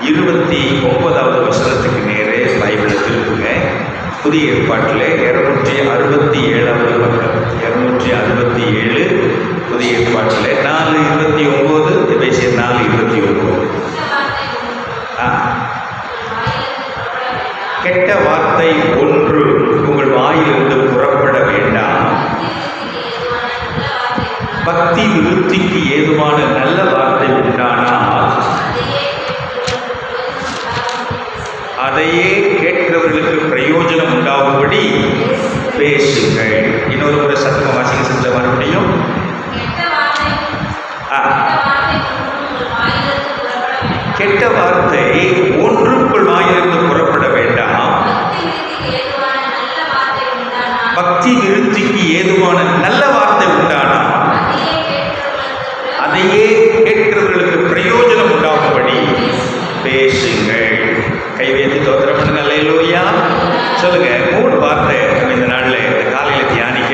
29வது வசனத்துக்கு நேரே பைபிளை திருப்புங்க. புதிய ஏற்பாட்டில் 267வது பக்கம், 267 புதிய ஏற்பாட்டில் 4:29, எபேசியர் 4:29. கெட்ட வார்த்தை ஒன்று உங்கள் வாயிலிருந்து புறப்பட வேண்டாம், பக்தி விருத்திக்கு ஏதுவான நல்ல வார்த்தை உண்டானால் அதையே கேட்கிறவர்களுக்கு பிரயோஜனம் உண்டாகும்படி பேசுங்கள். இன்னொரு முறை சத்தமாக வாசிக்க செஞ்ச மறுபடியும். கெட்ட வார்த்தை ஒன்றுக்குள் வாயிலிருந்து புறப்பட வேண்டாம், பக்தி விருத்திக்கு ஏதுவான நல்ல வார்த்தை உண்டானால் அதையே கேட்கிறவர்களுக்கு பிரயோஜனம் உண்டாகும்படி பேசுங்கள். கைவேந்தி தோத்திரம் பண்ணுங்க. அல்லேலூயா சொல்லுங்க. 3 வார்த்தை நம்ம இந்த நாளில் இந்த காலையில் தியானிக்க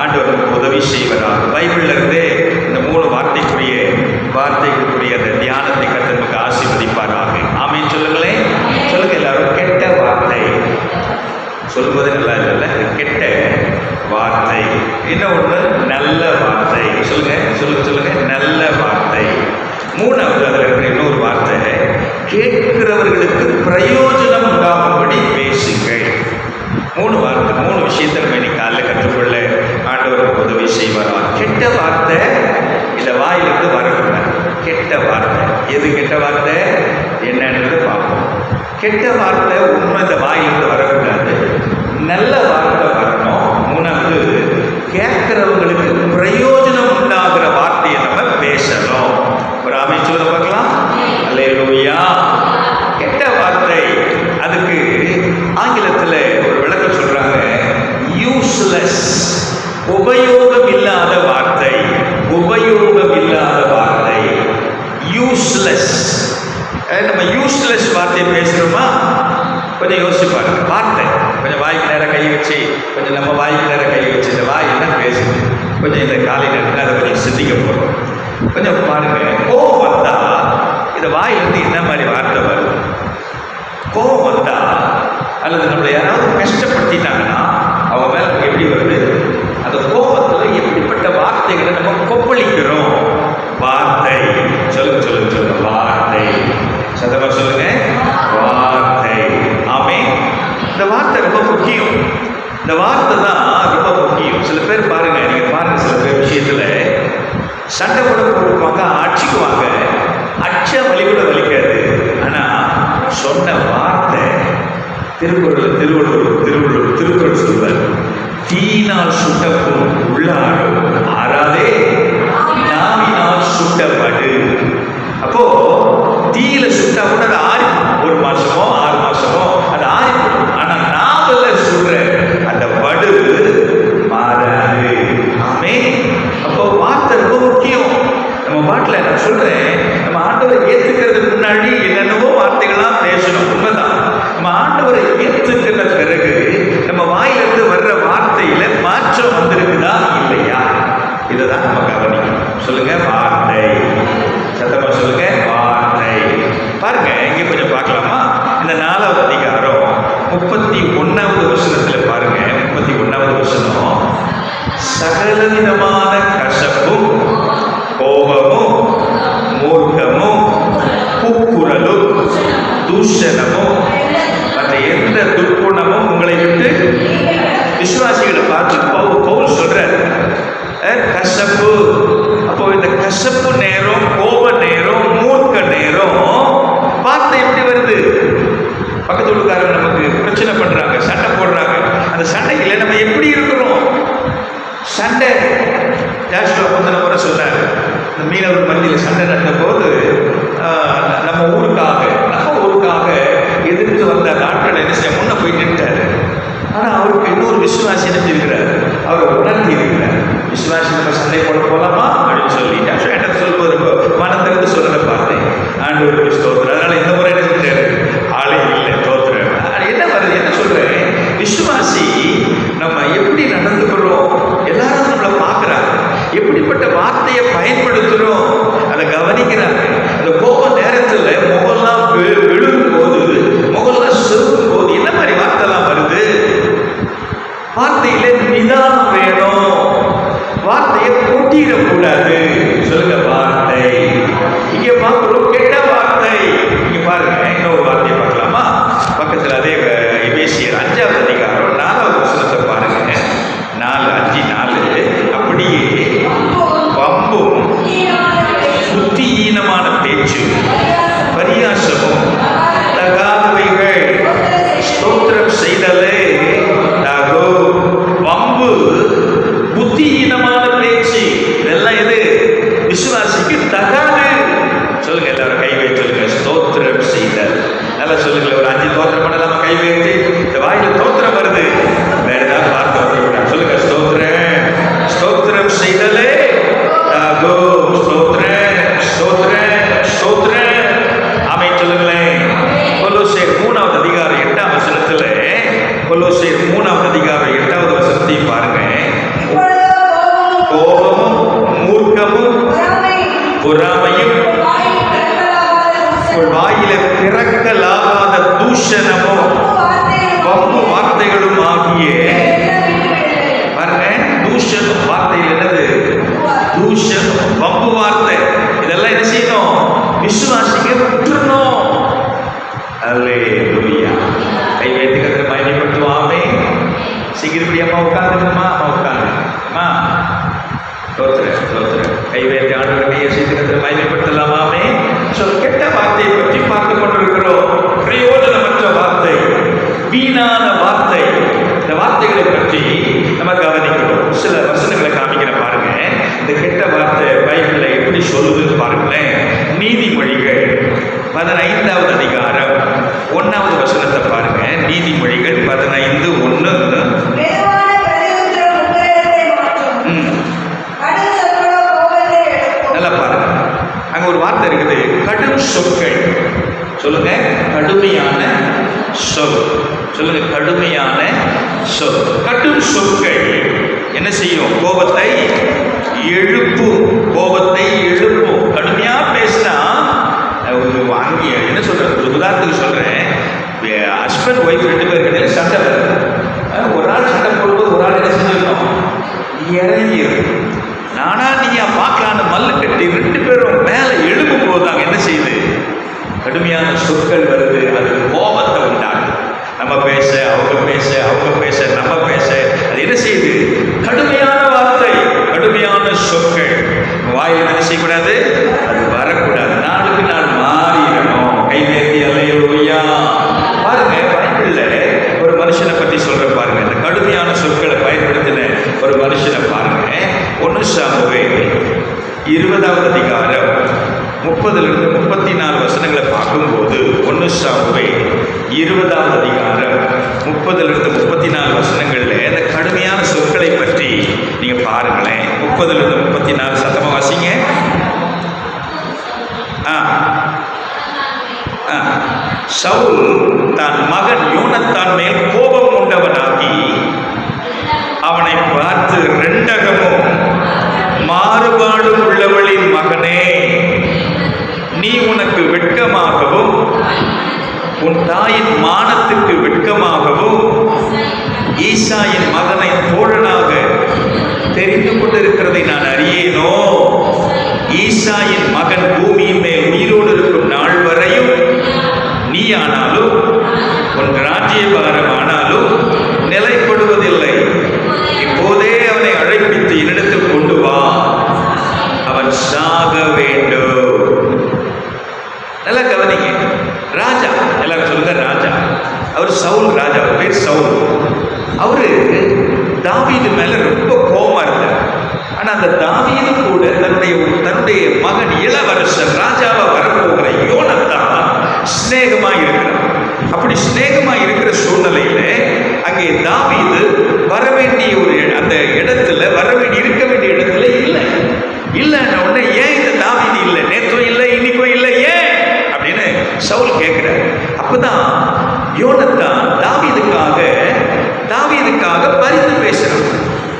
ஆண்டவர் உதவி செய்வதாக. பைபிள்ல இருந்தே இந்த 3 வார்த்தைக்குரிய அந்த தியானத்தை கர்த்தர் நமக்கு ஆசீர்வதிப்பாராக. ஆமென் சொல்லுங்களேன். சொல்லுங்க எல்லாரும். கெட்ட வார்த்தை சொல்லும்போது நல்லா இல்லைல்ல. கெட்ட வார்த்தை. இன்னொன்று நல்ல வார்த்தை. சொல்லுங்க சொல்லுங்க சொல்லுங்க. நல்ல வார்த்தை. 3வது அதில் இருக்கிற இன்னொரு வார்த்தை, கேட்கிறவர்களுக்கு பிரயோஜனம் உண்டாகும்படி பேசுங்கள். 3 வார்த்தை, 3 விஷயத்தை நம்ம இன்னைக்கு காலையில் கற்றுக்கொள்ள ஆண்டவர் உதவி செய்வாரா. கெட்ட வார்த்தை இந்த வாயிலிருந்து வரக்கூடாது. கெட்ட வார்த்தை எது? கெட்ட வார்த்தை என்னன்றதை பார்ப்போம். கெட்ட வார்த்தை உண்மை இந்த வாயிலிருந்து வரக்கூடாது. நல்ல வார்த்தை வரணும். 3வது, கேட்கிறவங்களுக்கு பிரயோஜனம் உண்டாகிற வார்த்தையை நம்ம பேசணும். ஒரு ஆமென் சொல்லுங்க பார்க்கலாம். அல்லேலூயா. கெட்ட வார்த்தை, அதுக்கு ஆங்கிலத்தில் ஒரு விளக்கம் சொல்றாங்க, யூஸ்லெஸ், உபயோகம் இல்லாத வார்த்தை. உபயோகம் இல்லாத வார்த்தை யூஸ்லெஸ். நம்ம யூஸ்லெஸ் வார்த்தையை பேசுகிறோமா? கொஞ்சம் யோசிப்பாங்க. வார்த்தை கொஞ்சம் வாய்க்கு நேரம் கை வச்சு, கொஞ்சம் நம்ம வாய்க்கு நேரம் கை வச்சு இந்த வாய் என்ன பேசுது, கொஞ்சம் இந்த காலை நேரத்தில் அதை கொஞ்சம் சிந்திக்க போகிறோம். கொஞ்சம் பாருங்க. கோபம் வந்தா இந்த வாயிலிருந்து என்ன மாதிரி வார்த்தை வருது? கோபம் வந்தா அல்லது நம்மளை யாராவது கஷ்டப்படுத்திட்டாங்கன்னா அவங்க மேலே எப்படி வருது? அந்த கோபத்தில் எப்படிப்பட்ட வார்த்தைகளை நம்ம கொப்பளிக்கிறோம்? வார்த்தை. சொல்லுங்க சொல்லுங்க சொல்லுங்க. வார்த்தை. சத்தமா சொல்லுங்க. வார்த்தை. ஆமென். இந்த வார்த்தை ரொம்ப முக்கியம். இந்த வார்த்தை தான் ரொம்ப முக்கியம். சில பேர் பாருங்க, நீங்க பாருங்க, சில பேர் விஷயத்துல சண்டை போடுவாங்க, அடிச்சுக்குவாங்க. அச்ச வலி கூட வலிக்காது. ஆனா சொன்ன வார்த்தை, திருக்குறள் சொல்வார், தீயினால் சுட்டப்பும் உள்ளாடும் ஆறாதே நாவினால் சுட்டப்படு. அப்போ தீயில சுட்டா கூட அது ஆறிடும். 1 மாசமோ 6 மாசமோ அது ஆறிடும். ஆனா நாவல சுடுற அந்த படு மாறாது. ஆமென். அப்போ வார்த்தை ரொம்ப முக்கியம். நம்ம பாட்டில் நான் சொல்றேன், நம்ம ஆண்டவரை ஏற்றுக்கிறதுக்கு முன்னாடி என்னென்னவோ வார்த்தைகள்லாம் பேசணும். உண்மைதான். நம்ம ஆண்டவரை ஏற்றுக்கிற பிறகு நம்ம வாயிலிருந்து வர்ற வார்த்தையில மாற்றம் வந்திருக்குதா இல்லையா? இதைதான் நம்ம கவனிக்கணும். சொல்லுங்க. வார்த்தை. சத்தமா சொல்லுங்க. வார்த்தை. பாருங்க, இங்க கொஞ்சம் பார்க்கலாமா? இந்த 4வது அதிகாரம் 31வது வசனத்துல பாருங்க. 31வது வசனம், சகலவிதமான கசப்பும் கோபமும் மூர்க்கமும் கூக்குரலும் தூஷணமும் மற்ற எந்த துர்க்குணமும் உங்களை விட்டு விசுவாசிகளை பார்த்து பவுல் சொல்றார். கசப்பு. அப்போ இந்த கசப்பு நேரம், கோப நேரம், மூர்க்க நேரம் வார்த்தை எப்படி வருது? பக்கத்து வீட்டுக்காரங்க நமக்கு பிரச்சனை பண்றாங்க, சண்டை போடுறாங்க. அந்த சண்டையில் நம்ம எப்படி இருக்கிறோம்? சண்டை ஜாஸ்தியா முந்தின முறை சொன்னார், இந்த மீனவர் மத்தியில் சண்டை நடந்த போது நம்ம ஊருக்காக எதிர்த்து வந்த நாட்கள் என்ன செய்ய முன்ன போய் நின்றாரு. ஆனால் அவருக்கு இன்னொரு விசுவாசி நினைச்சிருக்கிறார், அவரை உணர்த்தி இருக்கிறார். விசுவாசி நம்ம சண்டை போட போகலாமா அப்படின்னு சொல்லிட்டு என்கிட்ட சொல்லும்போது மனத்திலிருந்து சொல்றதை பார்த்தேன். ஆண்டவருக்கு ஸ்தோத்திரம். அதனால இந்த முறை என்ன செஞ்சாரு? ஆளே இல்லை, தோத்துறேன். என்ன வருது? என்ன சொல்றேன்? விசுவாசி நம்ம எப்படி நடந்துக்கிறோம், எல்லாரும் நம்மளை பார்க்குறாங்க. எப்படிப்பட்ட வார்த்தையை பயன்படுத்துகிறோம் அதை கவனிக்கிறாங்க. அந்த கோப நேரத்தில் முகம்லாம் பிறக்கலாகாத தூஷணமும் வம்பு வார்த்தைகளும் ஆகிய பாருங்க, தூஷணம் வார்த்தையில் என்னது? தூஷணம், வம்பு வார்த்தை. இதெல்லாம் என்ன செய்யணும்? விசுவாசிக்க விட்டுறணும். அல்லேலூயா. கை வைத்து கத்திர மகிமைப்படுத்துவாமே. சீக்கிரப்படி அம்மா உட்காந்துக்கணுமா? அம்மா உட்காந்துமா. கை வைத்து ஆண்டவர் கையை சீக்கிரத்தில் மகிமைப்படுத்தலாமாமே. கெட்ட வார்த்தையை பற்றி பார்த்து கொண்டிருக்கிறோம். பிரயோஜனமற்ற வார்த்தை, வீணான வார்த்தை. இந்த வார்த்தைகளை பற்றி நம்ம கவனிக்கிறோம். சில வசனங்களை காமிக்கிற பாருங்க. இந்த கெட்ட வார்த்தை பைபிள்ல எப்படி சொல்லுதுன்னு பாருங்களேன். நீதிமொழிகள் 15வது அதிகாரம் 1வது வசனத்தை பாருங்க. நீதிமொழிகள் 15:1. நல்லா பாருங்க. அங்க ஒரு வார்த்தை இருக்குது, கடும் சொற்கள். சொல்லுங்க, கடுமையான சொல். சொல்லுங்க, கடுமையான சொல். கடும் சொற்கள் என்ன செய்யும்? கோபத்தை எழுப்பும். கோபத்தை எழுப்பும். கடுமையா பேசினா வாங்கி என்ன சொல்றேன், ஒரு உதாரணத்துக்கு சொல்றேன். ஹஸ்பண்ட் ஒய்ஃப் 2 பேருக்கு சண்டை வருது. ஒரு ஆள் சண்டை போடும்போது ஒரு ஆள் என்ன செஞ்சிருக்கோம்? இறங்கிடும். நானா நீயா பார்க்கலான்னு மல்லு கட்டி 2 பேரும் மேல எழுப்பும் போதாங்க என்ன செய்யுது? கடுமையான சொற்கள் வருது. அது கோபத்தை உண்டாகும். நம்ம பேச அவங்க பேச, அவங்க பேச நம்ம பேச, அது என்ன செய்யுது? கடுமையான வார்த்தை, கடுமையான சொற்கள். வாயில் என்ன செய்யக்கூடாது? அது வரக்கூடாது. நாளுக்கு நாள் மாறிடணும். கை நேர்த்தி அல்லேலூயா. பாருங்க, பைபிள்ல ஒரு மனுஷனை பற்றி சொல்ற பாருங்க. இந்த கடுமையான சொற்களை பயன்படுத்தின ஒரு மனுஷனை பாருங்க. 1 சாமுவேல் 20வது அதிகாரம் 30லிருந்து 34 வசனங்களை பார்க்கும்போது, 1 சாமுவேல் 20வது அதிகாரம் 30லிருந்து 34 வசனங்கள்ல இந்த கடுமையான சொற்களை பற்றி நீங்க பாருங்களேன். 30லிருந்து 34 சத்தமா வாசிங்க. சவுல் தன் மகன் யோனத்தான் மேல் கோபம் உண்டவனாகி அவனை பார்த்து, ரெண்டகமும் மாறுபாடும் உள்ளவளின் மகனே, நீ உனக்கு வெட்கமாகவும் உன் தாயின் மானத்துக்கு வெட்கமாகவும் ஈசாயின் மகனை தோழனாக தெரிந்து கொண்டிருக்கிறதை நான் அறியேனோ? ஈசாயின் மகன் பூமியின் மேல் உயிரோடு இருக்கும் நாள் வரையும் நீ ஆனாலும் உன் ராஜ்யபாரம் ஆனாலும் நிலைப்படுவதில்லை. இப்போதே அவனை அழைப்பித்து என்னிடத்தில் கொண்டு வா, அவன் சாக வேண்டும். நல்லா கவனிங்க. ராஜா, எல்லாரும் சொல்லுங்க ராஜா. அவர் சவுல் ராஜா, அவர் பேர் சவுல். அவரு தாவீது மேல ரொம்ப கோபமா இருந்தார். ஆனா அந்த தாவீது கூட தன்னுடைய மகன் இளவரசர் ராஜாவா வரப்போகிற யோனத்தான் சிநேகமா இருக்கிறார். அப்படி சிநேகமா இருக்கிற சூழ்நிலையில அங்கே தாவீது வர வேண்டிய அந்த இடத்துல இருக்க வேண்டிய இடத்துல இல்லைன்னு உடனே, ஏன் இந்த தாவீது இல்லை? நேற்றும் இல்லை, இன்னைக்கும் இல்லை, ஏன் அப்படின்னு சவுல் கேட்கிறார். அப்பதான் யோனத்தான் தாவீதுக்காக பரிந்து பேசுறான்.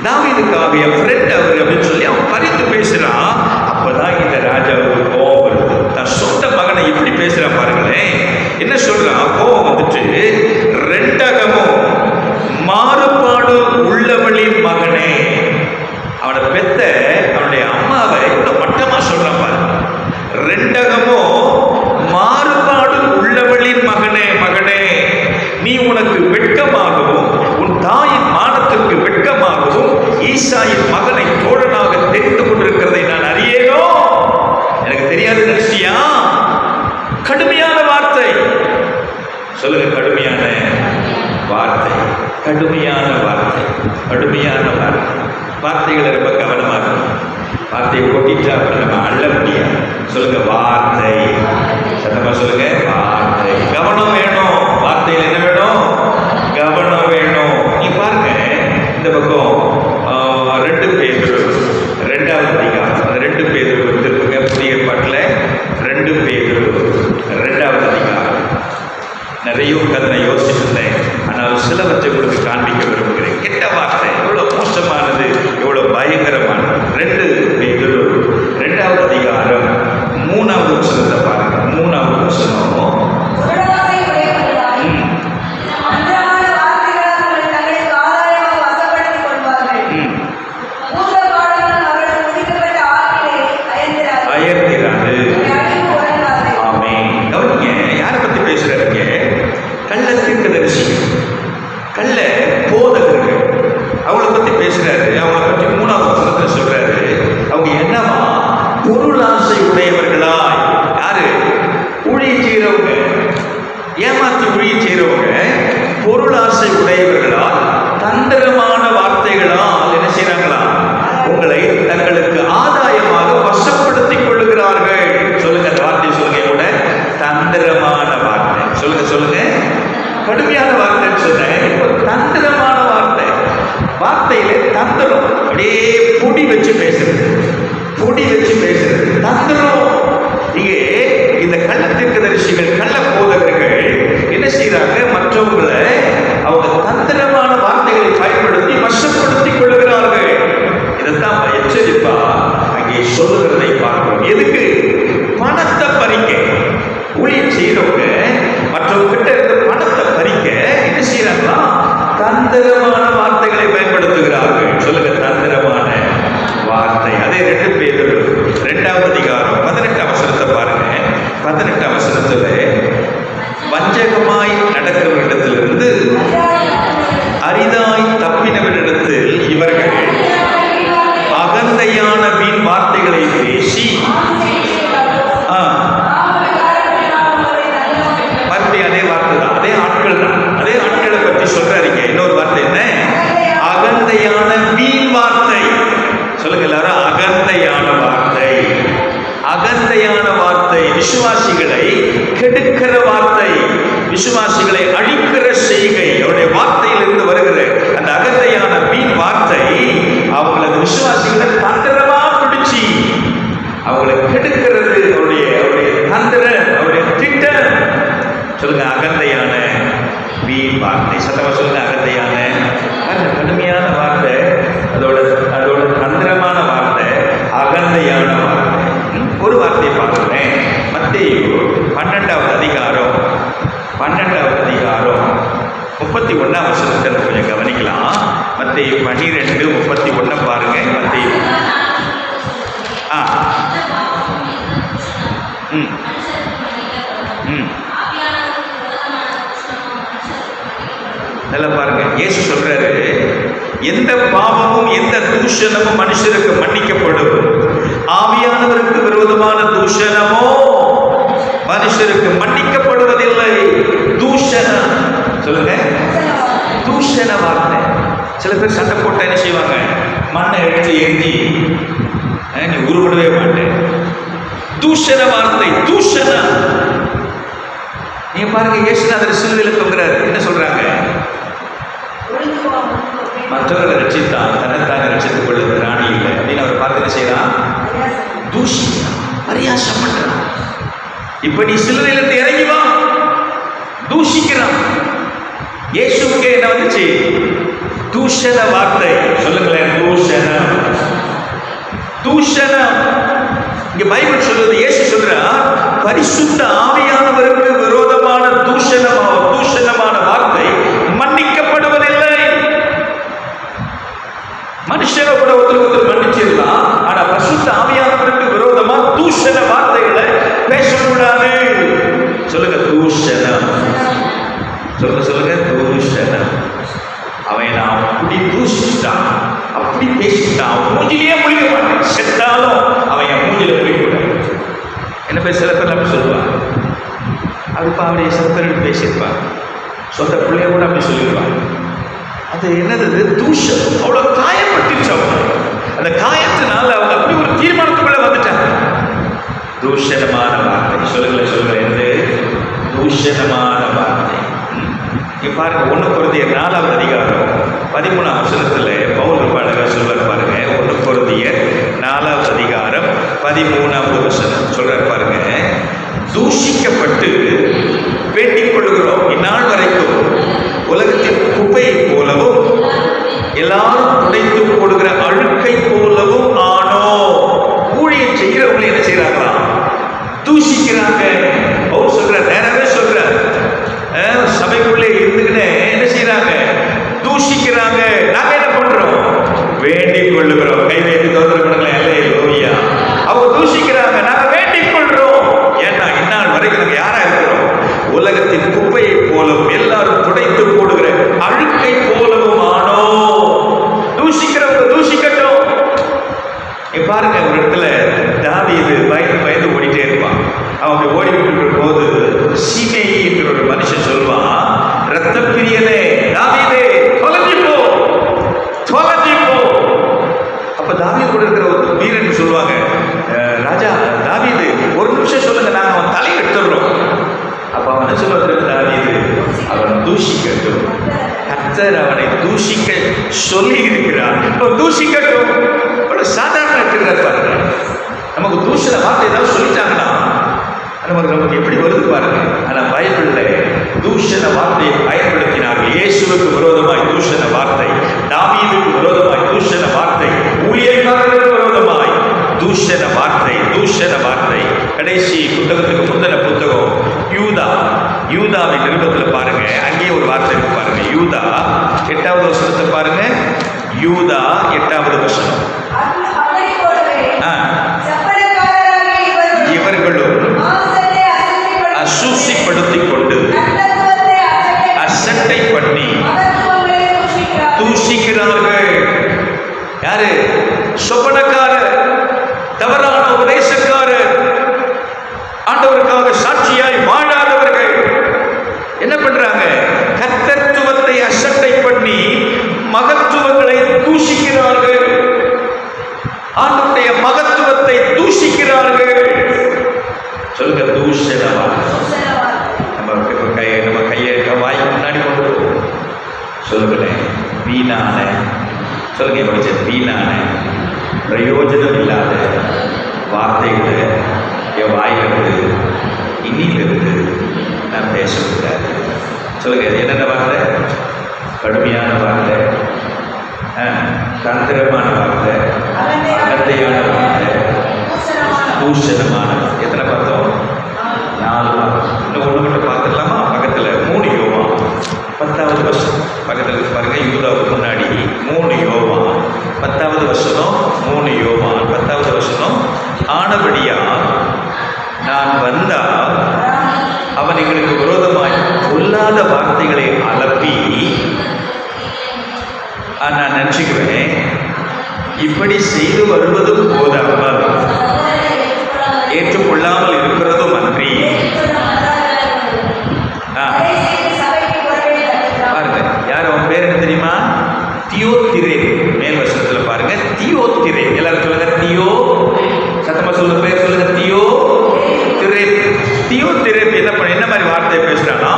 தாவீதுக்காக என் ஃப்ரெண்ட் அவர் அப்படின்னு சொல்லி அவன் பரிந்து பேசுறான். அப்பதான் இந்த ராஜாவுக்கு கோபம் வருது. தன் சொந்த மகனை எப்படி பேசுறான் பாருங்களேன். என்ன சொல்றான்? கோபம் வந்துட்டு, ரெண்டகமும் மாறுபாடு உள்ளவளின் மகனே. அவனை பெத்த அவனுடைய அம்மாவை இவ்வளவு மட்டமா சொல்றான் பாருங்க. ரெண்டகமும் மாறுபாடு உள்ளவளின் மகனே, நீ உனக்கு வெட்கமாகவும் உன் தாயின் மானத்திற்கு வெட்கமாகவும் ஈசாயின் மகனை தோழனாக தெரிந்து கொண்டிருக்கிறதை நான் அறியேனோ? எனக்கு தெரியாது நினைச்சியா? கடுமையான வார்த்தை. சொல்லுங்க, கடுமையான வார்த்தை, கடுமையான வார்த்தை, கடுமையான வார்த்தை. வார்த்தைகளை ரொம்ப கவனமாக இருக்கும். வார்த்தையை கொட்டிட்டா நம்ம அள்ள முடியாது. சொல்லுங்க, வார்த்தை. சத்தமா சொல்லுங்க, வார்த்தை. கவனம் வேணும். வார்த்தையில் என்ன வேணும்? கவனம் வேணும். நீ பாருங்க, இந்த பக்கம் 2 பேதுரு 2வது அதிகாரம், 2 பேதுரு இருக்குங்க. புதிய ஏற்பாட்டில் 2 பேதுரு 2வது அதிகாரம். நிறைய கதை யோசிச்சிருந்தேன், ஆனால் சிலவற்றை உங்களுக்கு காண்பிக்க விரும்புகிறேன். கெட்ட வார்த்தை எவ்வளவு மோசமானது, எவ்வளவு பயங்கரமானது. 2 பேதுரு 2வது அதிகாரம் 3வது வசனத்தை பாருங்க. 3வது வசனம், தந்திரமான வார்த்தை. சொல்லுங்க சொல்லுங்க. கடுமையான வார்த்தைன்னு சொன்னேன், இப்போ தந்திரமான வார்த்தை. வார்த்தையில தந்திரம், அப்படியே பொடி வச்சு பேசுறது, பொடி வச்சு பேசுறது தந்திரம். இங்கே இந்த கள்ள தீர்க்கதரிசிகள், கள்ள போதகர்கள் என்ன செய்யறாங்க? மற்றவங்களை அவங்க தந்திரமான வார்த்தைகளை பயன்படுத்தி வசப்படுத்திக் கொள்கிறார்கள். இதைத்தான் எச்சரிப்பா அங்கே சொல்லுகிறதை பார்க்கிறோம். எதுக்கு? பணத்தை பறிக்க. ஊழியம் செய்யறவங்க மற்றவங்க கிட்ட இருந்த பணத்தை பறிக்க என்ன செய்யறாங்களா? தந்திரமான வார்த்தைகளை பயன்படுத்துகிறார்கள். சொல்லுங்க, தந்திரமான வார்த்தை. அதே 2 பேதுரு 2ஆம் அதிகாரம் 18ஆம் வசனத்தை பாருங்க. 18ஆம் வசனத்துல வஞ்சகமாய் நடக்கிறவரிடத்திலிருந்து அரிதாய் தப்பினவரிடத்தில் இவர்கள் அகந்தையான வீண் வார்த்தைகளை பேசி, மறுபடியும் அதே வார்த்தை தான், அதே ஆட்கள் தான், அதே ஆட்களை பற்றி சொல்றாருங்க. இன்னொரு வார்த்தை என்ன? அகந்தையான வீண் வார்த்தை. சொல்லுங்க எல்லாரும், அகந்தையான வார்த்தை. அகந்தையான வார்த்தை விசுவாசிகளை கெடுக்கிற வார்த்தை, விசுவாசிகளை அழிக்கிற செய்கை. அவருடைய வார்த்தையிலிருந்து வருகிற அந்த அகந்தையான வீண் வார்த்தை அவங்களது விசுவாசிகளை தந்திரமா பிடிச்சி அவங்களை கெடுக்கிறது. அவருடைய தந்திர, அவருடைய திட்டம். சொல்லுங்க, அகந்தையான வீண் வார்த்தை. சத்தமா சொல்லுங்க, அகந்தையான. கடுமையான வார்த்தை, அதோட தந்திரமான வார்த்தை, அகந்தையான வார்த்தை. ஒரு வார்த்தையை பார்க்கிறேன். மத்தேயு 12ஆம் அதிகாரம் 31ஆம் வசனத்தை கொஞ்சம் கவனிக்கலாம். மத்தேயு 12:31 பாருங்க. மத்தேயு நல்லா பாருங்க. இயேசு சொல்றாரு, எந்த பாவமும் எந்த தூஷணமும் மனுஷருக்கு மன்னிக்கப்படும், ஆவியானவருக்கு விரோதமான தூஷணமோ மனுஷருக்கு மன்னிக்கப்படுவதில்லை. தூஷணம். சொல்லுங்க, தூஷண வார்த்தை. சில பேர் சண்டை போட்டா என்ன செய்வாங்க? மண்ணை எடுத்து ஏந்தி, நீ உருப்படவே மாட்டேன். தூஷண வார்த்தை, தூஷணம். நீங்க பாருங்க, இயேசுநாதர் சிலுவையில் தொங்குறாரு. என்ன சொல்றாங்க? மற்றவர்களை ரட்சித்தான், தன்னைத்தானே ரட்சித்துக் கொள்ளும் ராணி இல்லை அப்படின்னு அவர் பார்த்து என்ன செய்யறான்? தூஷிக்கிறான், பரியாசம் பண்றான். இப்ப நீ சிலுவையிலிருந்து இறங்கி வா. தூஷிக்கிறான். இயேசுவுக்கு என்ன வந்துச்சு? தூஷண வார்த்தை. சொல்லுங்களேன், தூஷணம். தூஷணம். இங்க பைபிள் சொல்லுது, இயேசு சொல்றார், பரிசுத்த ஆவியானவருக்கு விரோதமான தூஷணமான வார்த்தை மன்னிக்கப்படுவதில்லை. மனுஷனை கூட ஒருத்தர் மன்னிச்சிடலாம், ஆனா பரிசுத்த ஆவியானவருக்கு விரோதமா தூஷண வார்த்தைகளை பேசக்கூடாது. சொல்லுங்க, தூஷணம். சொல்லுங்க, தூஷணம். அவன் அப்படி தூஷிட்டான், அப்படி பேசிட்டான், மூஞ்சிலேயே முழிக்க மாட்டான். செத்தாலும் அவன் என் மூஞ்சில முழிக்கூடாது. என்ன பேர்? சில பேர் அப்படி சொல்லுவான். அதுப்பா அவருடைய சில பேர் பேசியிருப்பான். சொந்த பிள்ளைய கூட அப்படி சொல்லிடுவான். அது என்னது? தூஷணம். அவ்வளவு காயப்பட்டுச்சு. அந்த காயத்தினால அவங்க அப்படி ஒரு தீர்மானத்துக்குள்ள வந்துட்டாங்க. தூஷணமான வார்த்தை. சொல்லுங்க, எது? தூஷணமான வார்த்தை. நீங்க பாருங்க, 1 கொரிந்தியர் 4ஆம் அதிகாரம் 13ஆம் வசனத்துல பவுல் ரொம்ப அழகா சொல்றாரு பாருங்க. 1 கொரிந்தியர் 4ஆம் அதிகாரம் 13ஆவது வசனம் சொல்றாரு பாருங்க. தூஷிக்கப்பட்டு வேண்டிக் கொள்கிறோம், இந்நாள் வரைக்கும் உலகத்தின் குப்பையை போலவும் எல்லாரும் உடைத்து போடுகிற அழுக்கை போலவும் ஆனோ. ஊழியம் செய்கிறவங்களை என்ன செய்யறாங்களா? தூஷிக்கிறாங்க. அவர் சொல்ற, நேரவே சொல்ற, சபைக்குள்ளே இருந்துக்கிட்டே என்ன செய்யறாங்க? தூஷிக்கிறாங்க. நாங்க என்ன பண்றோம்? வேண்டிக் கொள்ளுகிறோம். கை வைத்து தோற்ற பண்ணுங்களேன். அல்லேலூயா. அவங்க தூஷிக்கிறாங்க, நாங்க வேண்டிக் கொள்றோம். ஏன்னா இந்நாள் வரைக்கும் நாங்க யாரா இருக்கிறோம்? உலகத்தின் குப்பையை போலவும் எல்லாரும் துடைத்து போடுகிற அழுக்கை போலவும் ஆனோ. தூஷிக்கிறவங்க தூஷிக்கட்டும். பாருங்க, ஒரு இடத்துல தாவீது பயந்து ஓடிட்டே இருப்பான். அவன் ஓடிக்கிட்டு போது சீமேயி என்கிற ஒரு மனுஷன் சொல்வான், ரத்த பிரியனே தாவீதே, தொலைஞ்சி போ. அப்ப தாவீது கூட இருக்கிற ஒரு வீரன் சொல்லுவாங்க, ராஜா தாவீது, ஒரு நிமிஷம் சொல்லுங்க, நாங்க அவன் தலை எடுத்துடுறோம். அப்ப என்ன சொல்லுவார் இது அவன் தூஷிக்கட்டும். கர்த்தர் அவனை தூஷிக்க சொல்லி இருக்கிறார். தூஷிக்கட்டும். ஒரு சாதாரண கிருபை பாருங்க. நமக்கு தூஷண வார்த்தை ஏதாவது சொல்லிட்டாங்கன்னா நமக்கு எப்படி வருது பாருங்க. ஆனா பைபிள்ல தூஷண வார்த்தையை பயன்படுத்தினார்கள். இயேசுவுக்கு விரோதமாய் தூஷண வார்த்தை, தாவீதுக்கு விரோதமாய் தூஷண வார்த்தை, ஊழியக்காரர்களுக்கு விரோதமாய் தூஷண வார்த்தை, தூஷண வார்த்தை. கடைசி புத்தகத்துக்கு முந்தின புத்தகம் யூதாவின் நிருபத்தில் பாருங்க, அங்கேயே ஒரு வார்த்தை இருக்கு பாருங்க. யூதா 8வது வசனத்தை பாருங்க. யூதா 8வது வசனம். இவர்களும் அசூசிப்படுத்திக் கொண்டு அசட்டை பண்ணி தூஷிக்கிறார்கள். யாரு? சொப்பனக்காரர், தவறான உபதேசக்காரர், ஆண்டவருக்காக சாட்சியாய் வாழாதவர்கள் என்ன பண்றாங்க? கர்த்தத்துவத்தை அசட்டை பண்ணி மகத்துவங்களை தூஷிக்கிறார்கள். ஆண்டவருடைய மகத்துவத்தை தூஷிக்கிறார்கள். சொல்லுங்க, தூஷணமா. நம்ம கையை வாய் முன்னாடி கொண்டு சொல்லுங்களேன். வீணான, சொல்லுங்க படிச்ச வீணான பிரயோஜனம் இல்லாத வார்த்தைகளை என் வாயிலிருந்து இன்னிலிருந்து நான் பேசக்கூடாது. சொல்லுங்க, என்னென்ன வார்த்தை? கடுமையான வார்த்தை, தந்திரமான வார்த்தை, அகத்தையான வார்த்தை, தூஷணமான. எத்தனை பார்த்தோம்? 4 வார்த்தை. இன்னும் ஒன்று மட்டும் பார்த்துக்கலாமா? பக்கத்தில் 3 யோவான் 10வது வருஷம் பக்கத்தில் பாருங்க. யூதாவுக்கு முன்னாடி 3 யோவான் 10வது வருஷம் 3 யோவான் 10வது வருஷம். ஆனபடியா நான் வந்தால் அவன் எங்களுக்கு விரோதமாய் பொல்லாத வார்த்தைகளை அலப்பி, நான் நினைச்சுக்குவேன், இப்படி செய்து வருவது போதாமல் ஏற்றுக்கொள்ளாமல் இருக்கிறதும் அன்றி. பாருங்க, யார் அவன் பேர் என்ன தெரியுமா? தியோத்திரே. மேல் வருஷத்துல பாருங்க, தியோத்திரே. எல்லாரும் சொல்லுங்க, தியோ. சத்தமா சொல்லுங்க, பேர் சொல்லுங்க, தியோத்திரே. தியோத்திரே என்ன மாதிரி வார்த்தையை பேசுறானா?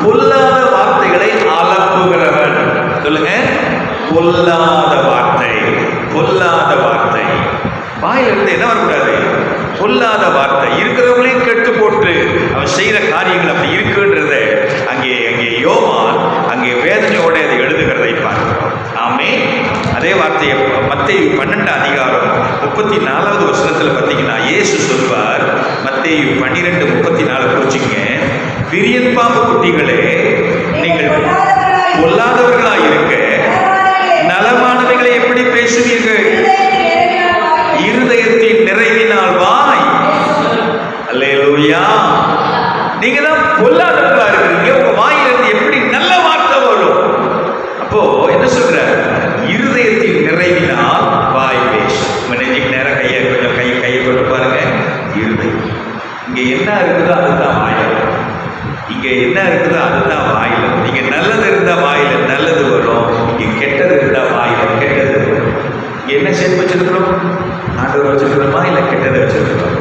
பொல்லாத வார்த்தைகளை அலப்புகிறவன். சொல்லுங்க, பொல்லாத வார்த்தை, பொல்லாத வார்த்தை. வாயிலிருந்து என்ன வரக்கூடாது? பொல்லாத வார்த்தை. இருக்கிறவங்களையும் கெட்டு போட்டு அவன் செய்கிற காரியங்கள் அப்படி இருக்குன்றத அங்கே யோவான் அங்கே வேதனையோட அதை எழுதுகிறதை பார்க்கிறோம். ஆமே. அதே வார்த்தையை மத்தேயு 12 அதிகாரம் 34வது வசனத்தில் பார்த்தீங்கன்னா இயேசு சொல்வார். மத்தேயு 12:34 குறிச்சிங்க. விரியன் பாம்பு குட்டிகளே, நீங்கள் பொல்லாதவர்களாக இருக்க நலமானவைகளை எப்படி பேசுவீர்கள்? இருதயத்தின் நிறைவினால் வாய். அல்லேலூயா. நீங்க தான் பொல்லாதவர்களா இருக்கிறீங்க. உங்க வாயிலிருந்து எப்படி நல்ல வார்த்தை வரும்? அப்போ என்ன சொல்ற? இருதயத்தின் நிறைவினால் வாய் பேசும். நெஞ்சுக்கு நேரம் கையை கொண்டு பாருங்க. இருதயம். இங்க என்ன இருக்குதோ அதுதான் வாயில. இங்க என்ன இருக்குதோ அதுதான் வாயில. நீங்க நல்லது இருந்தா வாயில நல்லது வரும். இங்க கெட்டது இருந்தா வாயில கெட்டது வரும். என்ன சேர்த்து வச்சிருக்கிறோம்? ஆண்டவர் வச்சிருக்கிறோமா இல்லை கெட்டதை வச்சிருக்கிறோம்?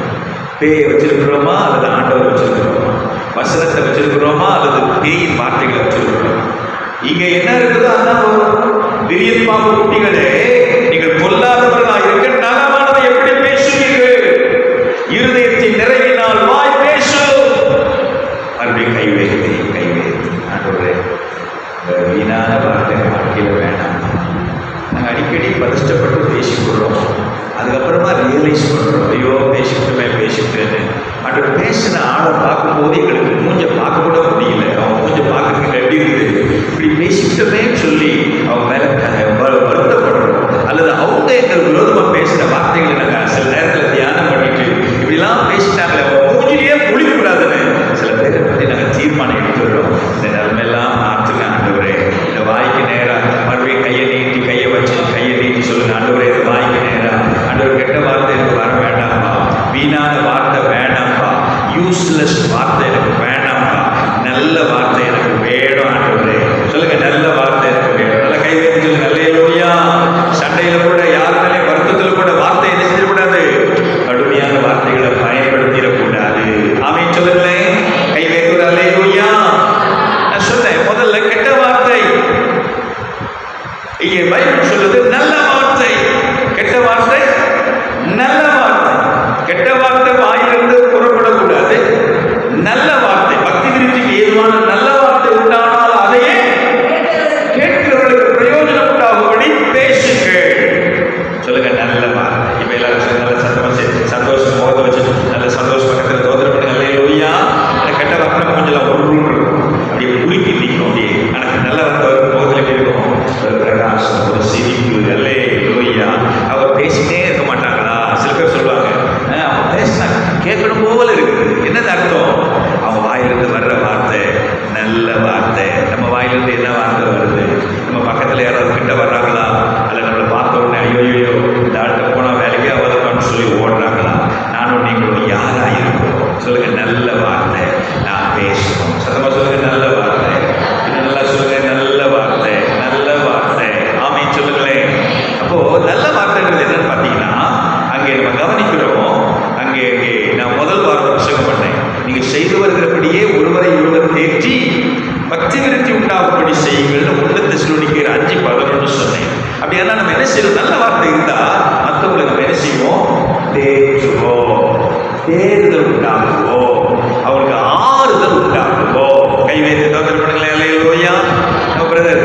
பேயை வச்சிருக்கிறோமா அல்லது ஆண்டவர் வச்சிருக்கிறோமா? வசனத்தை வச்சிருக்கிறோமா அல்லது பேயின் வார்த்தைகளை வச்சிருக்கிறோம்? இங்க என்ன இருக்குதோ அதான் வரும். விரியன் பாம்பு குட்டிகளே, நீங்கள் பொல்லாதவர்களாக இருக்க நலமானதை எப்படி பேசுவீர்கள்? இருதயத்தின் நிறைவினால் வாய் பேசும். மறுபடியும் கை வைத்து ஆண்டவரே, வீணான வார்த்தை வாழ்க்கையில் வேண்டாம். நாங்கள் அடிக்கடி பரிஷ்டப்பட்டு பேசிக்கொள்கிறோம். அதுக்கப்புறமா ரியலைஸ் பண்ணுறோம், ஐயோ பேசிக்கிட்டேன்னு. ஆண்டவர் பேசின ஆளை பார்க்கும்போது எங்களுக்கு மூஞ்ச பார்க்க கூட முடியல. அவன் மூஞ்ச பார்க்கறதுக்கு கட்டி இருக்குது. இப்படி பேசிக்கிட்டோமேன்னு சொல்லி அவன் மேலே வருத்தப்படுறோம். அல்லது அவங்க எங்கள் விரோதமாக பேசுகிற வார்த்தைகளை நாங்கள் சில நேரத்தில் தியானம் பண்ணிட்டு இப்படிலாம் பேசிட்டாங்களே, அவன் மூஞ்சிலேயே புளிக்கூடாதுன்னு சில பேரை பற்றி நாங்கள் தீர்மானம் எடுத்துடுறோம். இந்த நிலைமையெல்லாம் மாற்றுங்க ஆண்டவரே. இந்த வாய்க்கு நேராக மறுபடியும் கையை நீட்டி சொல்லுங்க, ஆண்டவரே இது வாய்க்கு நேராக. ஆண்டவர் கெட்ட வார்த்தை எனக்கு வர வேண்டாம்ப்பா. வீணான வார்த்தை வேண்டாம்ப்பா. யூஸ்லெஸ் வார்த்தை எனக்கு வேண்டாம்ப்பா. நல்ல தேற்றி பக்தி விருத்தி உண்டாகும்படி செய்யுங்கள். 1 தெசலோனிக்கேயர் 5:11 சொன்னேன். அப்படின்னா நம்ம என்ன செய்யணும்? நல்ல வார்த்தை இருந்தா மற்றவங்களுக்கு நம்ம என்ன செய்வோம்? தேற்றுவோம், தேர்தல் உண்டாகுவோம், அவங்களுக்கு ஆறுதல் உண்டாகுவோம். கைவேந்தி தோத்தல் பண்ணுங்களேன். அல்லேலூயா. நம்ம பிரதர்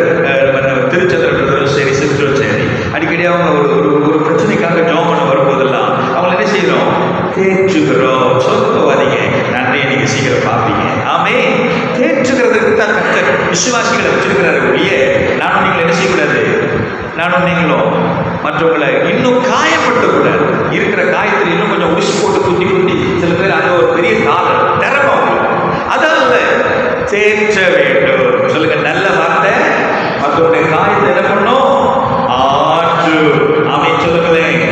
திருச்சந்திர பிரதரும் சரி, சிஸ்டரும் சரி, அடிக்கடி அவங்க ஒரு பிரச்சனைக்காக ஜெபம் பண்ண வரும்போதெல்லாம் அவங்க என்ன செய்யறோம்? தேற்றுகிறோம். சொந்தவாதிங்க நன்றியை நீங்க சீக்கிரம் பார்ப்பீங்க. ஆமே, தேற்றுகிறதுக்கு தான் கர்த்தர் விசுவாசிகளை வச்சிருக்கிறாரு ஒழிய நானும் நீங்கள் என்ன செய்யக்கூடாது? நானும் நீங்களும் மற்றவங்களை இன்னும் காயப்பட்டக்கூடாது. இருக்கிற காயத்தில் இன்னும் கொஞ்சம் உரிசு போட்டு குத்தி குத்தி சில பேர் அங்கே ஒரு பெரிய திறமம் அதல்ல, தேற்ற வேண்டும். சொல்லுங்க, நல்ல வார்த்தை மற்றவருடைய காயத்தை என்ன பண்ணும்? ஆற்று. ஆமென் சொல்லுங்களேன்.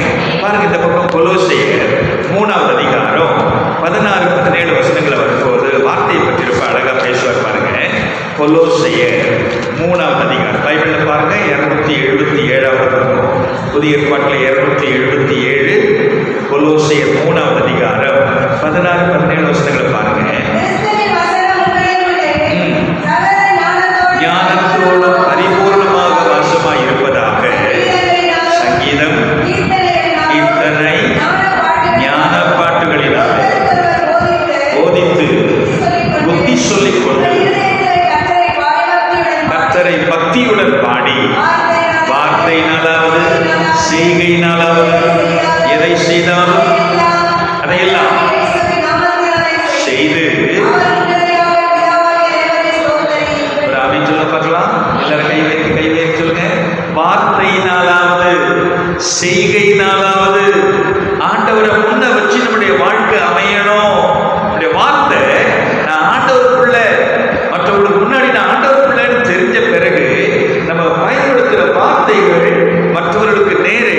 பாருங்க, இந்த பக்கம் கொலோசையர் 3வது அதிகாரம் 16-17 வசனங்களை வரும்போது வார்த்தையை பற்றி ரொம்ப அழகா பேசுவார். பாருங்க, கொலோசையர் 3வது அதிகாரம் பைபிள்ல பாருங்க 277வது பக்கம், புதிய ஏற்பாட்டில் 277, கொலோசையர் 3வது அதிகாரம் 16-17 வசனங்களை பாருங்க. ஞானத்தோடு பரிபூர்ணமாக வாசமாய் இருப்பதாக சங்கீதம், கீர்த்தனை, ஞான பாட்டுகளினாலே போதித்து புத்தி சொல்லிக் கொண்டு கர்த்தரை பக்தியுடன் பாடி வார்த்தையினாலாவது செய்கையினாலாவது எதை செய்தாலும் அதையெல்லாம் செய்து ஒரு அவை சொல்ல பார்க்கலாம். எல்லாரும் கை வைத்து சொல்லுங்க. வார்த்தையினாலாவது செய்கையினாலாவது ஆண்டவரை முன்ன வச்சு நம்முடைய வாழ்க்கை அமையணும். நம்முடைய வார்த்தை, நான் ஆண்டவருக்குள்ள, மற்றவங்களுக்கு முன்னாடி நான் ஆண்டவருக்குள்ளன்னு தெரிஞ்ச பிறகு நம்ம பயன்படுத்துகிற வார்த்தைகள் மற்றவர்களுக்கு நேரே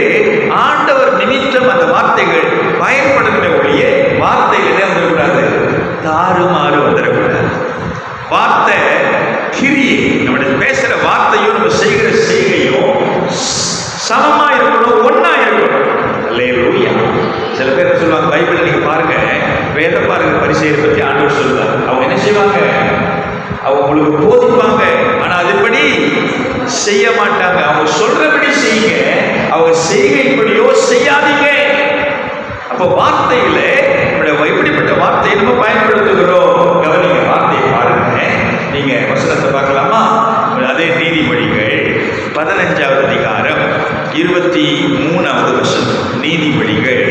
ஆண்டவர் நிமித்தம் அந்த வார்த்தைகள் பயன்படுத்த ஒழிய வார்த்தைகளே வந்துடக்கூடாது, தாறுமாறு வந்துடக்கூடாது. வார்த்தை கிரியை, நம்முடைய பேசுற வார்த்தையும் நம்ம செய்கிற செய்கையும் சமமா இருக்கணும், ஒன்னா இருக்கணும். அல்லேலூயா. சில பேர் சொல்லுவாங்க, பைபிள் நீங்க பாருங்க, வேதம் பாருங்க, பரிசேயரை பற்றி ஆண்டவர் சொல்லுவாங்க. அவங்க என்ன செய்வாங்க? அவங்க உங்களுக்கு போதிப்பாங்க, ஆனா அதுபடி செய்ய மாட்டாங்க. அவங்க சொல்றபடி செய்யுங்க, அவங்க செய்கைப்படியோ செய்யாதீங்க. அப்ப வார்த்தையில எப்படிப்பட்ட வார்த்தையை நம்ம பயன்படுத்துகிறோம்? கவனிங்க, வார்த்தையை பாருங்க. நீங்க வசனத்தை பார்க்கலாமா? அதே நீதிபதிகள் 15வது அதிகாரம் 23வது வசனம். நீதிபதிகள்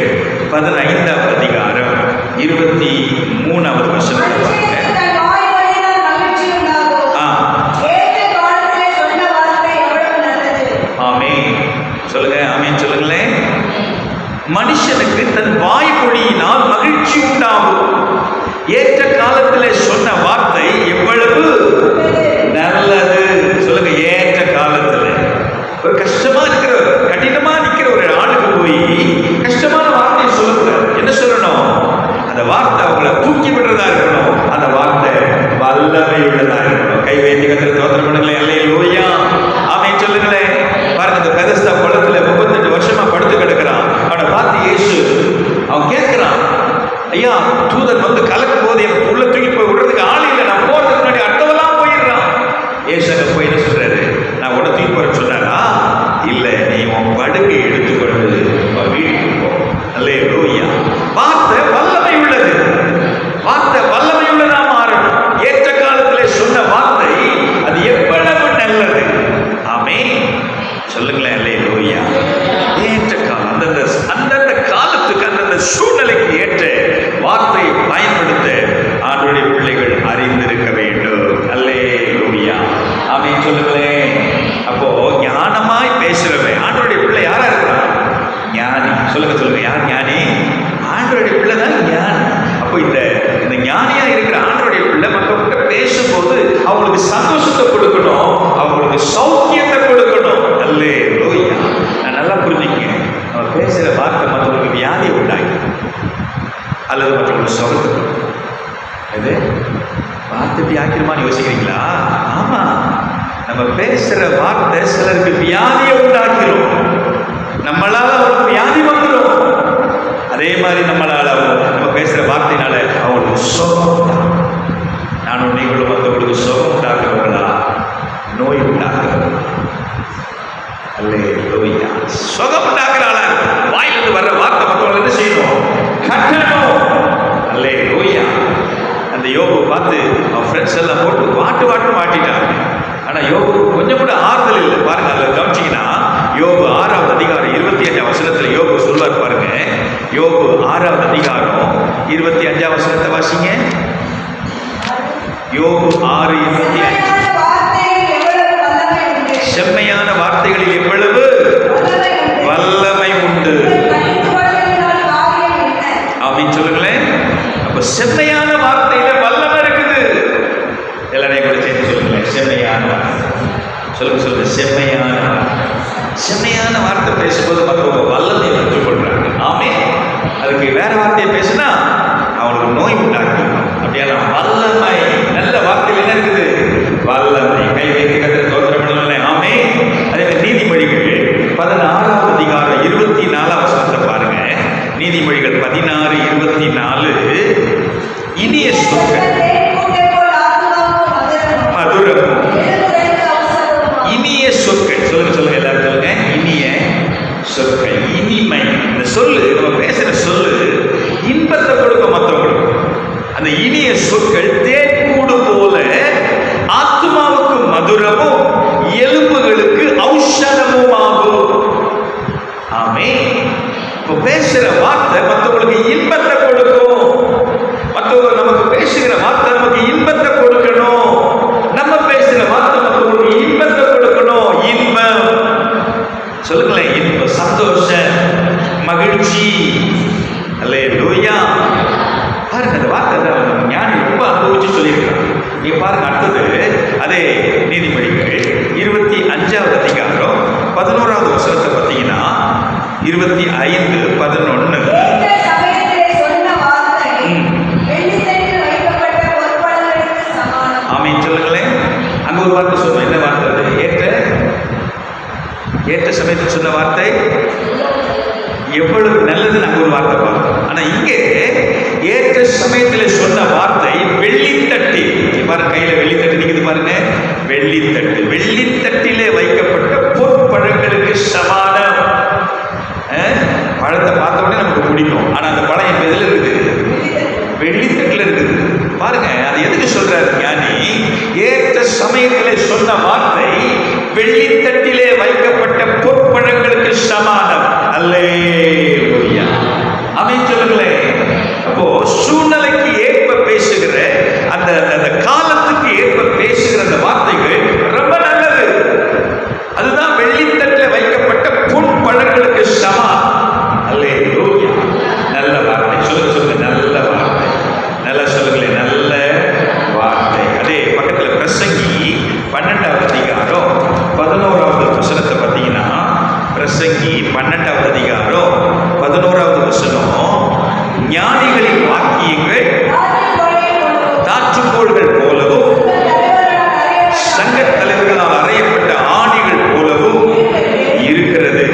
15வது அதிகாரம் 23வது வசனத்தை பாருங்க. ஆமென் சொல்லுங்க. ஆமென் சொல்லுங்களேன். மனுஷனுக்கு தன் வாய்மொழியினால் மகிழ்ச்சி உண்டாகும். ஏற்ற காலத்தில் சொன்ன வார்த்தை எவ்வளவு நல்லது. சொல்லுங்க, ஏற்ற காலத்தில். ஒரு கஷ்டமா இருக்கிற, கடினமா நிற்கிற ஒரு ஆளுக்கு போய் கஷ்டமான வார்த்தையை சொல்லக்கூடாது. என்ன சொல்லணும்? அந்த வார்த்தை அவங்கள தூக்கி விடுறதா இருக்கணும். அந்த வார்த்தை வல்லமை உள்ளதா இருக்கணும். கை வைத்து கத்திர தோத்திரம் பண்ணுங்களேன். அல்லேலூயா. ஆமென் சொல்லுங்களேன். பாருங்க, இந்த பெதஸ்தா குளத்துல 38 வருஷமா படுத்து கிடக்கிறான். அவனை பார்த்து இயேசு அவன் கேட்கிறான், ஐயா, தூதன் வந்து கலக்கும் போது எனக்கு உள்ள தூக்கி போய் விடுறதுக்கு ஆள் இல்லை, நான் போறதுக்கு முன்னாடி அடுத்தவெல்லாம் போயிடுறான். ஏசு அங்க போய் என்ன சொல்றாரு? நான் உடனே தூக்கி போற சொன்னாரா? இல்ல, நீ உன் படுக்கை எடுத்துக்கொண்டு வீட்டுக்கு போ. அல்லேலூயா. வார்த்தை வல்லமை உள்ளது. வார்த்தை வல்லமை உள்ளதா மாறணும். ஏற்ற காலத்திலே சொன்ன வார்த்தை அது எவ்வளவு நல்லது. ஆமென் சொல்லுங்களேன். அல்லேலூயா. ஏற்ற காலம், அந்தந்த காலத்துக்கு அந்தந்த சூழ்நிலைக்கு ஏற்ற வார்த்தையை பயன்படுத்த ஆண்டவருடைய பிள்ளைகள் அறிந்திருக்க வேண்டும். அல்லேலூயா. ஆமென் சொல்லுங்களேன். அப்போ ஞானமாய் பேசுறவன் ஆண்டவருடைய பிள்ளை யாரா இருக்கிறான்? ஞானி. சொல்லுங்க சொல்லுங்க, யார் ஞானி? ஆண்டவருடைய பிள்ளை தான் ஞானி. அப்போ இந்த ஞானியா இருக்கிற ஆண்டவருடைய பிள்ளை மக்கள்கிட்ட பேசும்போது அவங்களுக்கு சந்தோஷத்தை கொடுக்கணும், அவங்களுக்கு சௌக்கியத்தை கொடுக்கணும். அல்லேலூயா. நான் நல்லா புரிஞ்சுக்கங்க. நம்ம பேசுகிற வார்த்தை மற்றவங்களுக்கு வியாதியை உண்டாக்கி அல்லது மற்றவங்களுக்கு சுகத்தை. இது வார்த்தை ஆக்கிரமான்னு யோசிக்கிறீங்களா? ஆமா, நம்ம பேசுற வார்த்தை சிலருக்கு வியாதியை உண்டாக்கிறோம். நம்மளால அவருக்கு வியாதி வந்துடும். அதே மாதிரி நம்மளால நம்ம பேசுற வார்த்தையினால அவங்களுக்கு சுகம். நானும் நீங்களும் மற்றவங்களுக்கு சுகம் உண்டாக்குறவர்களா, நோய் உண்டாக்குறவர்களா? அல்லேலூயா. சுகம் உண்டாக்குறாளா? வாயிலிருந்து வர்ற வார்த்தை மற்றவங்க என்ன செய்யணும்? கட்டணும். அல்லேலூயா. அந்த யோபு பார்த்து அவன் ஃப்ரெண்ட்ஸ் எல்லாம் போட்டு மாட்டிட்டாங்க. ஆனால் யோபு கொஞ்சம் கூட ஆறுதல் இல்லை. பாருங்க, அதில் கவனிச்சிங்கன்னா யோபு 6வது அதிகாரம் 25ஆம் வசனத்தில் யோபு சொல்வார் பாருங்க. யோபு 6வது அதிகாரம் 25ஆம் வசனத்தை வாசிங்க. யோபு 6:25. செம்மையான வார்த்தைகளில் எவ்வளவு வல்லமை உண்டு அப்படின்னு சொல்லுங்களேன். அப்ப செம்மையான வார்த்தையில வல்லமை இருக்குது. எல்லாரையும் கூட சேர்ந்து சொல்லுங்களேன். செம்மையான வார்த்தை சொல்லுங்க. செம்மையான வார்த்தை பேசும்போது மற்றவங்க வல்லமையை பெற்றுக்கொள்றாங்க. ஆமே. அதுக்கு வேற வார்த்தையை பேசினா அவங்களுக்கு நோய் உண்டாக்கும். அப்படியான வல்லமை, நல்ல வார்த்தையில் என்ன இருக்குது? வல்லமை. கை வைத்து கத்திர தோத்திரம் பண்ணல. ஆமே. அதே மாதிரி நீதிமொழிகள் 16வது அதிகாரம் 24ஆம் வசனத்தை பாருங்க. நீதிமொழிகள் 16:24. இனிய சொற்கள் மதுரம். இனிய சொற்கள் சொல்லுங்க எல்லாரும் சொல்லுங்க. இனிய சொற்கள், இனிமை. இந்த சொல்லு, நம்ம பேசுற சொல்லு இன்பத்தை கொடுக்க மற்றவங்களுக்கு. அந்த இனிய சொற்கள் தேன்கூடு போல ஆத்மாவுக்கு மதுரமும் எலும்புகளுக்கு ஔஷதமும் ஆகும். ஆமே. இப்போ பேசுற வார்த்தை மற்றவங்களுக்கு இன்பத்தை கொடுக்கும். மற்றவங்க நமக்கு பேசுகிற வார்த்தை நமக்கு இன்பத்தை கொடுக்கணும். நம்ம பேசுகிற வார்த்தை மற்றவங்களுக்கு இன்பத்தை கொடுக்கணும். இன்பம் சொல்லுங்களேன். இன்பம், சந்தோஷம், மகிழ்ச்சி. அல்லேலூயா. பாருங்க, அந்த வார்த்தை ஞானி ரொம்ப அனுபவிச்சு சொல்லியிருக்காங்க. நீங்க பாருங்க. அடுத்தது அதே நீதிமொழிகள் 25வது அதிகாரம் 11வது வசனத்தை பார்த்தீங்கன்னா 25:11. ஆமீன் சொல்லுங்களேன். அங்க ஒரு வார்த்தை சொல்லுவோம். என்ன வார்த்தை அது? ஏற்ற சமயத்தில் சொன்ன வார்த்தை எவ்வளவு நல்லதுன்னு அங்க ஒரு வார்த்தை பார்த்தோம். ஆனா இங்கே ஏற்ற சமயத்தில் சொன்ன வார்த்தை வெள்ளித்தட்டி. பாருங்க, கையில வெள்ளித்தட்டு நிக்குது பாருங்க. வெள்ளித்தட்டிலே வைக்கப்பட்ட பொற்பழங்களுக்கு சமானம். பழத்தை பார்த்த உடனே நமக்கு பிடிக்கும். ஆனா அந்த பழம் இப்ப எதுல இருக்குது? வெள்ளித்தட்டுல இருக்குது. பாருங்க, அது எதுக்கு சொல்றாரு ஞானி? ஏற்ற சமயத்திலே சொன்ன வார்த்தை வெள்ளித்தட்டிலே வைக்கப்பட்ட பொற்பழங்களுக்கு சமானம். அல்லேலூயா. ஆமென் சொல்லுங்களேன். அப்போ சூழ்நிலைக்கு ஏற்ப பேசுகிற அந்த காலத்துக்கு ஏற்ப பேசுகிற அந்த வார்த்தைகள் ரொம்ப நல்லது. அதுதான் வெள்ளித்தட்டில் வைக்கப்பட்ட பொன் பழங்களுக்கு சமானம். அல்லேலூயா. நல்ல வார்த்தை. சொல்லுங்க. நல்ல வார்த்தை. நல்லா சொல்லுங்களேன். நல்ல வார்த்தை. அதே பக்கத்தில் பிரசங்கி 12வது அதிகாரம் 11வது வசனத்தை பார்த்தீங்கன்னா, பிரசங்கி 12வது அதிகாரம் 11வது வசனம், ஞானிகளின் வாக்கியங்கள் தாற்றுக்கோள்கள் போலவும் சங்க தலைவர்களால் அறையப்பட்ட ஆணிகள் போலவும் இருக்கிறது.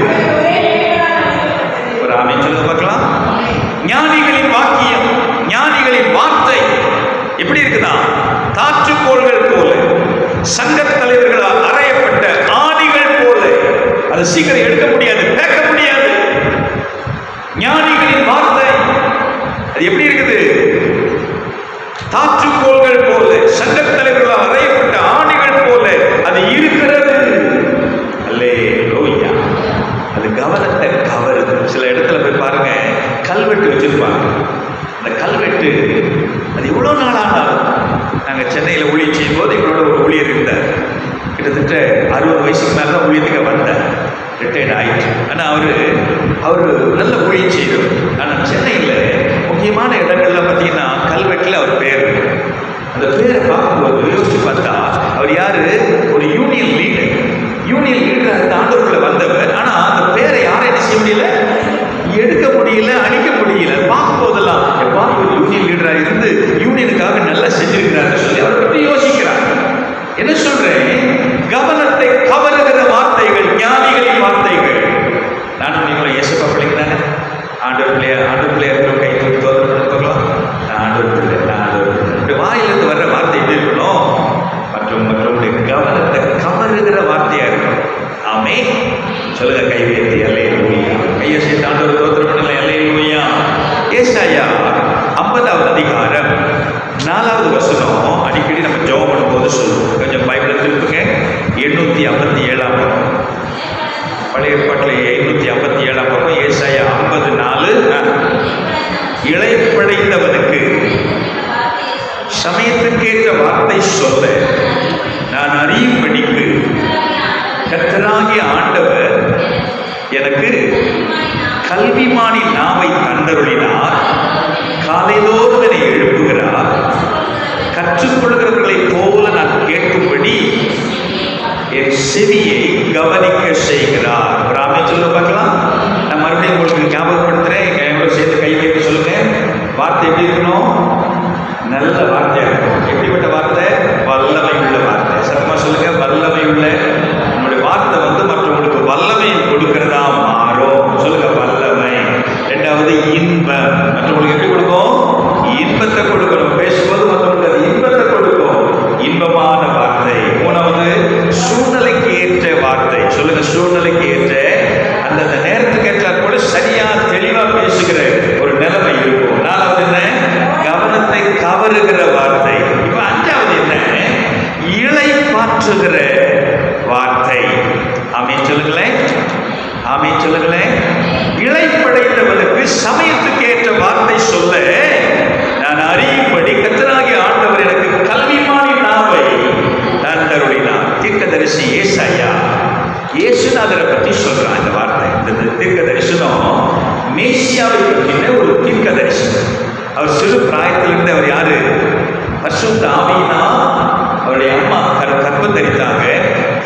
ஒரு ஆமென் சொல்லுங்க பார்க்கலாம். ஞானிகளின் வாக்கியம், ஞானிகளின் வார்த்தை எப்படி இருக்குதா? தாற்றுக்கோள்கள் போல, சங்க தலைவர்களால் அறையப்பட்ட ஆணிகள் போல. அதை சீக்கிரம் எடுக்க முடியாது, பேக்க முடியாது. ஞானிகளின் வார்த்தை அது எப்படி இருக்குது? தாற்றுக்கோள்கள் போல, சங்க தலைவர்களால் அறையப்பட்ட ஆணிகள் போல அது இருக்கிறது. அல்லேலூயா. அது கவனத்தை கவருது. சில இடத்துல போய் பாருங்க, கல்வெட்டு வச்சிருப்பாங்க. அந்த கல்வெட்டு அது எவ்வளோ நாள் ஆனாலும். நாங்கள் சென்னையில் ஊழியம் செய்யும் போது எங்களோட ஒரு ஊழியர் இருந்தார். கிட்டத்தட்ட 60 வயசுக்கு மேலே தான் ஊழியத்துக்கு வந்தார். ரிட்டையர்ட் ஆகிட்டு. ஆனால் அவர் நல்ல ஊழியம் செய்கிறோம். ஆனால் சென்னையில் முக்கியமான இடங்கள்ல பார்த்தீங்கன்னா கல்வெட்டில் அவர் பேர். அந்த பேரை பார்க்கும்போது யோசிச்சு பார்த்தா அவர் யாரு? ஒரு யூனியன் லீடர். யூனியன் லீடர் அந்த ஆண்டவர்களை வந்தவர். ஆனால் அந்த பேரை யாரும் என்ன செய்ய முடியல, எடுக்க முடியல, அழிக்க முடியல. பார்க்கும் போதெல்லாம் எப்பா ஒரு யூனியன் லீடராக இருந்து யூனியனுக்காக நல்லா செஞ்சிருக்கிறாரு சொல்லி அவரை பற்றி யோசிக்கிறார். என்ன சொல்றேன்? கவனத்தை கவருகிற வார்த்தைகள், ஞானிகளின் வார்த்தைகள். நானும் நீங்களும் இயேசுப்பா பிள்ளைங்க. ஆண்டவர் பிள்ளையா இருக்கிற கை தூக்கி தோற்றம் பார்க்கலாம். ஆண்டவர் பிள்ளை. வாயிலிருந்து வர்ற வார்த்தை எப்படி சொல்ல நான் அறியும்படிக்கு கர்த்தராகிய ஆண்டவர் எனக்கு கல்விமானி நாவை தந்தருளினார். காலைதோறும் என்னை எழுப்புகிறார். கற்றுக்கொள்கிறவர்களைப் போல நான் கேட்கும்படி என் செவியை கவனிக்க செய்கிறார். ஒரு ஆமென் சொல்ல பார்க்கலாம். நான் மறுபடியும் உங்களுக்கு ஞாபகப்படுத்துறேன். எவ்வளோ சேர்த்து கை வைத்து சொல்லுங்க. வார்த்தை எப்படி இருக்கணும்? நல்ல வார்த்தையாக இருக்கணும். எப்படிப்பட்ட வார்த்தை? வல்லமை உள்ள வார்த்தை. சத்தமா சொல்லுங்க. வல்லமை உள்ள. நம்முடைய வார்த்தை மற்றவங்களுக்கு வல்லமை கொடுக்கிறதா மாறும். சொல்லுங்க, வல்லமை. ரெண்டாவது இன்பம். மற்றவங்களுக்கு எப்படி கொடுக்கும்? இன்பத்தை கொடுக்கணும். பேசும்போது மற்றவங்களுக்கு அது இன்பத்தை கொடுக்கும். இன்பமான வார்த்தை. மூணாவது சூழ்நிலைக்கு ஏற்ற வார்த்தை. சொல்லுங்க, சூழ்நிலைக்கு ஏற்ற. அந்தந்த நேரத்துக்கு ஏற்றாற் போல சரியா தெளிவா பேசுகிற ஒரு நிலைமை இருக்கும். நாலாவது என்ன? கவனத்தை கவருகிற வார்த்தை. இப்ப அஞ்சாவது என்ன? இளைப்பாற்றுகிற வார்த்தை. ஆமென் சொல்லுங்களேன். ஆமென் சொல்லுங்களேன். இளைப்படைந்தவனுக்கு சமயத்துக்கு ஏற்ற வார்த்தை சொல்ல நான் அறியும்படி கர்த்தராகிய ஆண்டவர் எனக்கு கல்விமானி நாவை தந்தருளினார். தீர்க்கதரிசி ஏசாயா இயேசுநாதரை பற்றி சொல்றான் இந்த வார்த்தை. இந்த தீர்க்க தரிசனம் மேசியாவை பற்றின ஒரு தீர்க்க தரிசனம். அவர் சிறு பிராயத்திலிருந்து அவர் யாரு? பரிசுத்த ஆவியினா அவருடைய அம்மா கர்ப்பம் தரித்தாங்க.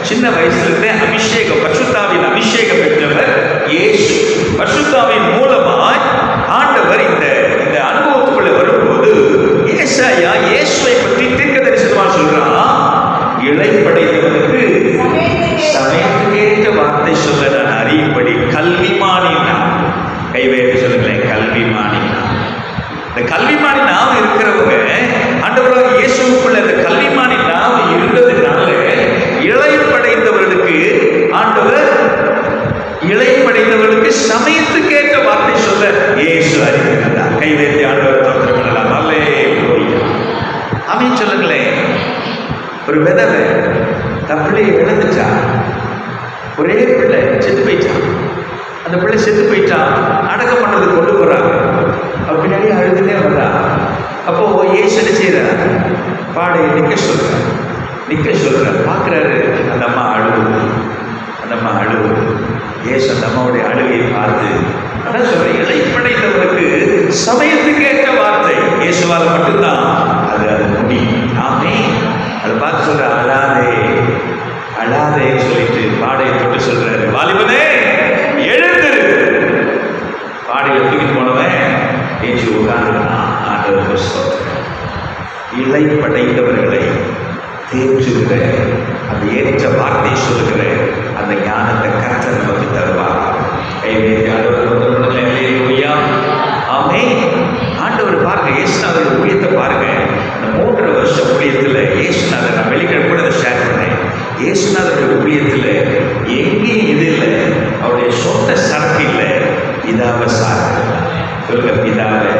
சின்ன வயசுலேருந்தே அபிஷேகம், பரிசுத்தாவின் அபிஷேகம் பெற்றவர் இயேசு. பரிசுத்தாவின் மூலமாய் ஆண்டவர் இந்த அனுபவத்துக்குள்ள வரும்போது ஏசாயா இயேசுவை பற்றி தீர்க்க தரிசனமா சொல்றான். இளைப்படைத்தவனுக்கு சமயத்துக்கேற்ற வார்த்தை சொல்ல நான் அறியும்படி கல்விமானினா. கைவேறு சொல்லுங்களேன். கல்விமானினா. இந்த கல்விமானி நாம இருக்கிறவங்க ஆண்டவராக இயேசுவுக்குள்ள இந்த கல்விமானி நாம இருந்ததுனால இளைப்படைந்தவர்களுக்கு ஆண்டவர் இளைப்படைந்தவர்களுக்கு சமயத்துக்கேற்ற வார்த்தை சொல்ல இயேசு அறிவிக்கிறார். கைவேற்றி ஆண்டவர் தோற்றம் பண்ணலாம். ஆமென் சொல்லுங்களேன். ஒரு விதவை தன் பிள்ளையை இழந்துச்சா. ஒரே பிள்ளை செத்து போயிட்டான். அந்த பிள்ளை செத்து போயிட்டான். அடக்கம் பண்ணுறது கொண்டு போறாங்க. அவ பின்னாடி அழுதுனே வர்றா. அப்போ ஏசு என்ன செய்யறார்? பாடையை நிற்க சொல்றார். பார்க்குறாரு, அந்த அம்மா அழுவுது. ஏசு அந்த அம்மாவுடைய அழுகையை பார்த்து அதான் சொல்றேன், இளைப்படைத்தவனுக்கு சமயத்துக்கு ஏற்ற வார்த்தை இயேசுவால மட்டும்தான் அது முடியும். ஆமென். அதை பார்த்து சொல்ற, அழாதே சொல்லிட்டு பாடையை தொட்டு சொல்றாரு, வாலிபனே எழுந்திரு. பாடையை தூக்கிட்டு போனவன் ஏற்றி உட்கார்ந்தான். ஆண்டவர் சொல்றார், இளைப்படைத்தவர்களை தேற்றுகிற அந்த ஏற்ற வார்த்தை சொல்லுகிற அந்த ஞானத்தை கர்த்தர் நமக்கு தருவார். ஆண்டவர் பாருங்க, இயேசுநாதர் ஊழியத்தை பாருங்க. இந்த 3 வருஷ ஊழியத்தில் இயேசுநாதர், நான் வெளிக்கிழமை கூட அதை ஷேர் பண்ணேன். இயேசுநாதருடைய ஊழியத்தில் எங்கேயும் இது இல்லை, அவருடைய சொந்த சரக்கு இல்லை. பிதாவை சார்ந்து சொல்லுங்க, பிதாவை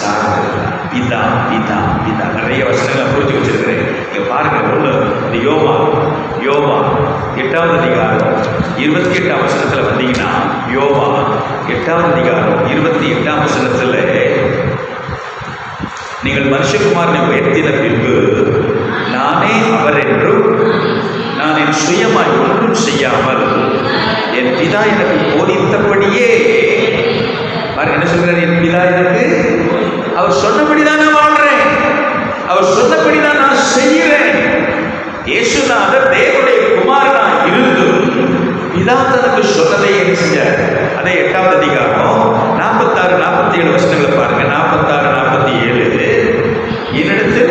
சார்ந்து. பிதா பிதா பிதா நிறைய வசனங்களை புரிஞ்சு வச்சிருக்கிறேன். இங்க பாருங்க. ஒன்று இந்த யோவா 8வது அதிகாரம் 28ஆம் வசனத்துல வந்தீங்கன்னா, யோவா 8வது அதிகாரம் 28ஆம் வசனத்துல, நீங்கள் மனுஷகுமாரனை உயர்த்தின பின்பு நானே அவர் என்றும் நான் என் சுயமாய் ஒன்றும் செய்யாமல் என் பிதா எனக்கு போதித்தபடியே. பாருங்க என்ன சொல்றாரு, என் பிதா எனக்கு அவர் சொன்னபடிதான் நான் வாழ்றேன், அவர் சொன்னபடிதான் நான் செய்கிறேன். இயேசுநாதர் தேவனுடைய குமாரனா இருந்து பிதா தனக்கு சொன்னதை என்ன செஞ்சார்? அதை 8வது அதிகாரம் 46 47 வசனங்களை பாருங்க. 46 47 என்னெடுத்து,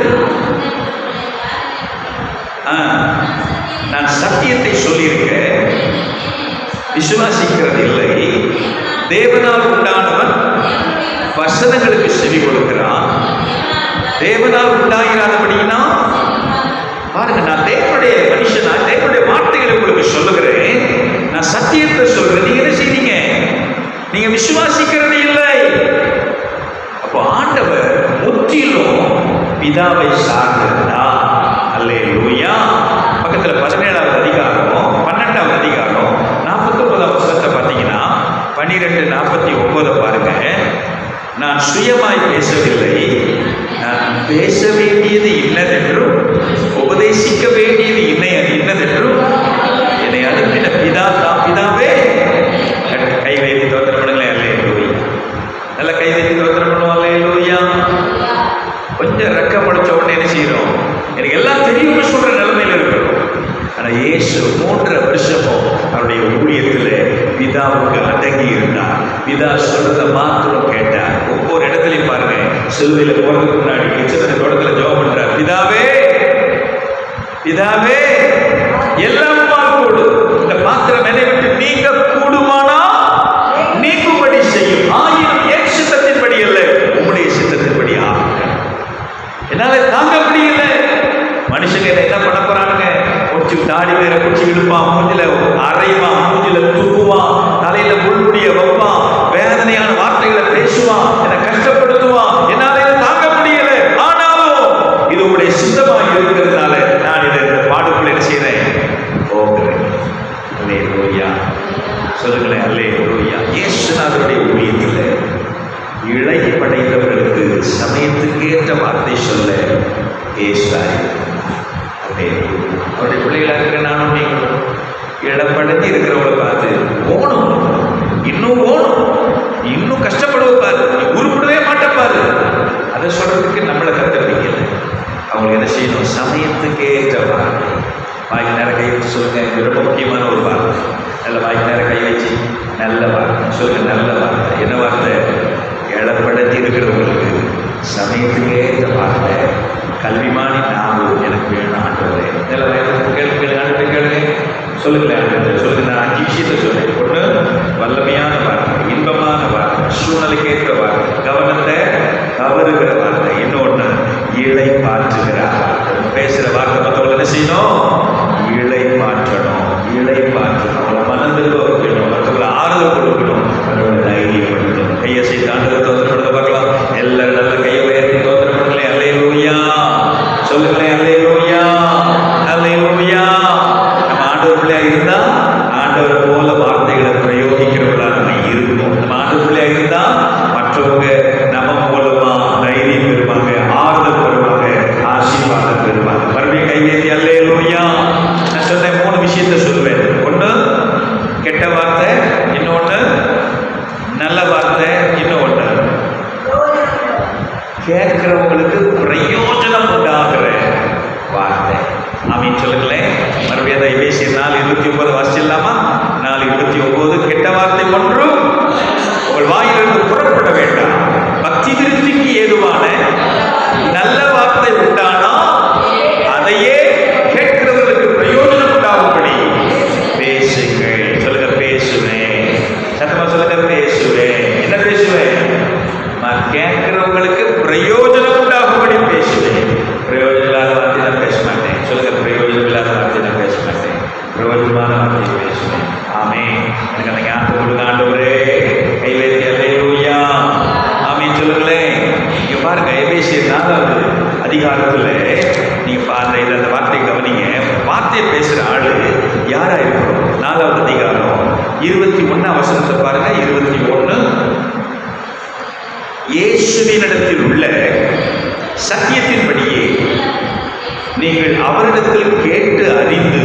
நான் சத்தியத்தை சொல்லியிருக்கேன், விசுவாசிக்கிறது இல்லை. தேவனால் உண்டானவன் வசனங்களுக்கு செவி கொடுக்கிறான். தேவனால் உண்டாகிறாதபடினா பாருங்க, நான் தேவனுடைய மனுஷனா, தேவனுடைய வார்த்தைகளை உங்களுக்கு சொல்லுகிறேன், நான் சத்தியத்தை சொல்றேன். நீங்க என்ன செய்றீங்க? நீங்க விசுவாசிக்கிறது இல்லை. அப்போ ஆண்டவர் முற்றிலும் பிதாவை சார்ந்திருந்தா. அல்லேலூயா. பக்கத்துல 17வது அதிகாரம் 12வது அதிகாரம் 49ஆம் வசனத்தை பார்த்தீங்கன்னா, 12:49 பாருங்க. நான் சுயமாய் பேசவில்லை, நான் பேச வேண்டியது இன்னதென்றும் உபதேசிக்க வேண்டியது இன்னதென்றும் என்னை அனுப்பின பிதாவே. கை வைத்து தோத்திரம் பண்ணுங்களேன். அல்லேலூயா. நல்ல கை வைத்து தோத்திரம் பண்ணுவோம். அல்லேலூயா. கொஞ்சம் ரெக்க முளைச்ச உடனே என்ன செய்யறோம்? எனக்கு எல்லாம் தெரியும்னு சொல்ற நிலைமையில இருக்கிறோம். ஆனா இயேசு 3.5 வருஷமும் அவருடைய ஊழியத்துல பிதாவுக்கு அடங்கி இருந்தார். பிதா சொல்றத மாத்திரம் கேட்டார். ஒவ்வொரு இடத்துலையும் பாருங்க, சிலுவையில போறதுக்கு முன்னாடி எச்சரிக்கை தோட்டத்துல ஜெபம் பண்றார். பிதாவே பிதாவே எல்லாம் கூடு, இந்த பாத்திரம் என்னை விட்டு நீங்க கூடுமானா நீக்கும்படி செய்யும். ஆயினும் என் சித்தத்தின்படி அல்ல, உம்முடைய சித்தத்தின்படி ஆகும். என்னால தாங்க முடியல. மனுஷங்க என்ன பண்ண போறானுங்க? குடிச்சு தாடி வேற குடிச்சு இழுப்பான், மூஞ்சில அரைவான், மூஞ்சில தூக்குவான், தலையில முள்முடிய வைப்பான், வேதனையான வார்த்தைகளை பேசுவான், என்னை கஷ்டப்படுத்துவான். என்னால தாங்க முடியல. ஆனாலும் இது உங்களுடைய சித்தமாக இருக்கிறதுனால நான் இதை பாடுக்குள்ள என்ன செய்யறேன்? போகிறேன். அல்லேலூயா. சொல்லுங்களேன். அல்லேலூயா. இயேசுநாதருடைய ஊழியத்தில் இழை படைத்தவர்களுக்கு சமயத்துக்கு ஏற்ற வார்த்தை சொல்ல பேசுகிறார். அவருடைய பிள்ளைகளாக இருக்கிற நானும் நீங்களும் இழப்படைஞ்சு இருக்கிறவங்களை பார்த்து ஓணும், இன்னும் ஓணும், இன்னும் கஷ்டப்படுவாரு, உருப்படவே மாட்டப்பாரு. அதை சொல்றதுக்கு நம்மளை கற்றுக்கிறீங்க. அவங்களுக்கு என்ன செய்யணும்? சமயத்துக்கு ஏற்ற வார்த்தை. வாய்க்கு நேரம் கை வச்சு சொல்லுங்க. இது ரொம்ப முக்கியமான ஒரு வார்த்தை. நல்ல வாய்க்கு நேரம் கை வச்சு நல்ல வார்த்தை சொல்லுங்க. நல்ல வார்த்தை. என்ன வார்த்தை? இழப்படைஞ்சு இருக்கிறவங்களுக்கு சமயத்துக்கு ஏற்ற வார்த்தை. கல்விமானி நாவு எனக்கு வேணும் ஆண்டவரே. நல்ல வயது கேளுங்க சொல்லுங்களேன். சொல்லுங்க. நான் 5 விஷயத்தை சொல்றேன். ஒன்று, வல்லமையான வார்த்தை, இன்பமான வார்த்தை, சூழ்நிலைக்கு ஏற்ற வார்த்தை, கவனத்தை கவருகிற வார்த்தை. இன்னொன்று, இழை பாற்றுகிறார். பேசுற வார்த்தை மற்றவங்க என்ன செய்யணும்? இழை பாற்றணும். இழை பாற்றணும். அவங்களை மனதில் வைக்கணும், மற்றவங்களை ஆறுதல் கொடுக்கணும், அவங்களை தைரியப்படுத்தணும். கையை செய்து ஆண்டவரை தோத்திரப்படுத்த பார்க்கலாம். எல்லாரும் நல்ல கையை உயர்த்தி தோத்திரப்படுங்களேன். அல்லேலூயா. சொல்லுங்களேன். அல்லேலூயா. அல்லேலூயா. நம்ம ஆண்டவர் பிள்ளையா இருந்தா ஆண்டவர் போல வார்த்தைகளை பிரயோகிக்கிறவர்களா நம்ம இருக்கணும். நம்ம ஆண்டவர் பிள்ளையா இருந்தா மற்றவங்க நம்ம மூலமா தைரியம் பெறுவாங்க, ஆறுதல் பெறுவாங்க, ஆசீர்வாதம் பெறுவாங்க. மறுபடியும் கைவேத்தி அல்லேலூயா. நான் சொன்ன 3 விஷயத்தை சொல்லுவேன். ஒன்று, கெட்ட வார்த்தை. இன்னொன்று, நல்ல வார்த்தை. இன்னொன்று, கேட்கிறவங்களுக்கு பிரயோஜனம் உண்டாகிற வார்த்தை. ஆமீன் சொல்லுங்களேன். மறுபடியும் அதை பேசிய 4:29 வாசிச்சிடலாமா? 4:29. கெட்ட வார்த்தை ஒன்றும் உங்கள் வாயிலிருந்து புறப்பட வேண்டாம். பக்தி விருத்திக்கு ஏதுவான நல்ல வார்த்தை உண்டானா அதையே கேட்கிறவர்களுக்கு பிரயோஜனம் உண்டாகும்படி பேசுங்கள். சொல்லுங்க. பேசுவேன். சத்தமா சொல்லுங்க. பேசுவேன். என்ன பேசுவேன்? நான் கேட்கிறவங்களுக்கு பிரயோஜனம் உண்டாகும்படி பேசுவேன். பிரயோஜனம் இல்லாத வார்த்தை நான் பேச மாட்டேன். சொல்லுங்க. பிரயோஜனம் இல்லாத வார்த்தை நான் பேச மாட்டேன். பிரயோஜனமான வார்த்தை பேசுவேன். ஆமே. எனக்கு அந்த ஞாபகம் கொடுங்க ஆண்டவரே. கைவேத்தி அல்லேலூயா. ஆமீன் சொல்லுங்களேன். நீங்க பாருங்க, எபேசியர் 4வது அதிகாரத்துல நீங்க பாருங்க, அந்த வார்த்தையை கவனிங்க. வார்த்தையை பேசுற ஆளு யாரா இருக்கணும்? 4வது அதிகாரம் 21 வசனத்தை பாருங்க. 21. இயேசுவினிடத்தில் உள்ள சத்தியத்தின்படியே நீங்கள் அவரிடத்தில் கேட்டு அறிந்து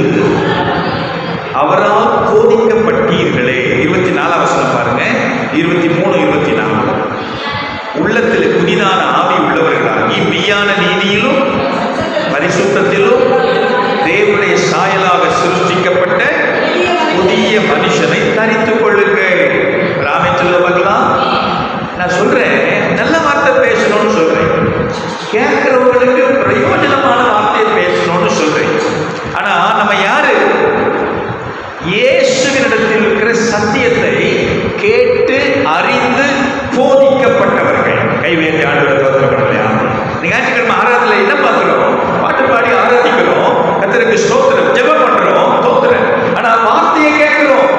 அவரால் போதிக்கப்பட்டீர்களே. 24 வசனம் பாருங்க. 23, 24. உள்ளத்தில் புதிதான ஆவி உள்ளவர்களாகி மெய்யான நீதியிலும் பரிசுத்தத்திலும் தேவனுடைய சாயலாக சிருஷ்டிக்கப்பட்ட புதிய மனுஷனை தரித்துக் கொள்ளுங்கள். ராமே சொல்ல பார்க்கலாம். நான் சொல்றேன், நல்ல வார்த்தை பேசணும்னு சொல்றேன். கேட்கிறவங்களுக்கு பிரயோஜனமான வார்த்தையை பேசணும்னு சொல்றேன். ஆனா நம்ம யாரு? இயேசுவினிடத்தில் இருக்கிற சத்தியத்தை கேட்டு அறிந்து போதிக்கப்பட்டவர்கள். கைவேந்தி ஆண்டவரை தோத்திரப்படலையா? ஞாயிற்றுக்கிழமை ஆராதனை என்ன பார்க்கிறோம்? பாட்டு பாடி ஆராதிக்கிறோம், கர்த்தருக்கு ஸ்தோத்திரம், ஜெபம் பண்றோம், தோத்திரம். ஆனா வார்த்தையை கேட்கிறோம்.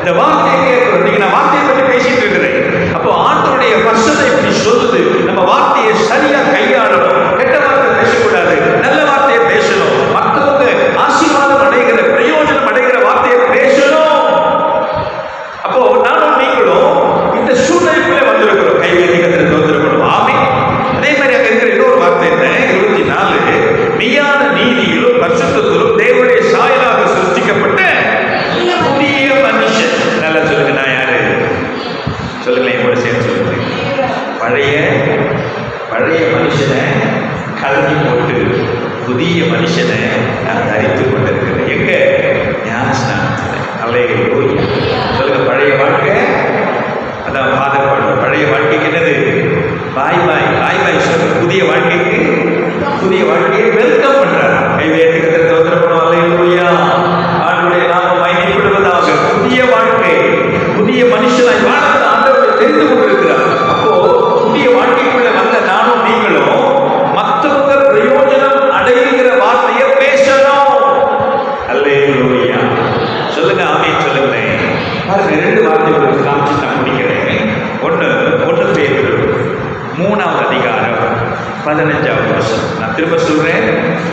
இந்த வார்த்தையை கேட்கிறோம். நீங்க நான் வார்த்தையை பற்றி பேசிட்டு இருக்கிறேன். அப்போ ஆண்டவருடைய வசனத்தை இப்படி சொல்லுது. நம்ம வார்த்தையை சரியா கையாளணும். கெட்ட வார்த்தை பேசக்கூடாது, நல்ல வார்த்தையை பேசணும். மற்றவங்க ஆசீர்வாதம் அடைகிற, பிரயோஜனம் அடைகிற வார்த்தையை பேசணும். அப்போ நானும் நீங்களும் இந்த சூழ்நிலைக்குள்ளே வந்திருக்கிறோம். கைவேந்தி கர்த்தரை தோத்திரப்படும். ஆமே. அதே மாதிரி அங்க இருக்கிற இன்னொரு வார்த்தை என்ன? 24. மெய்யான நீதியிலும்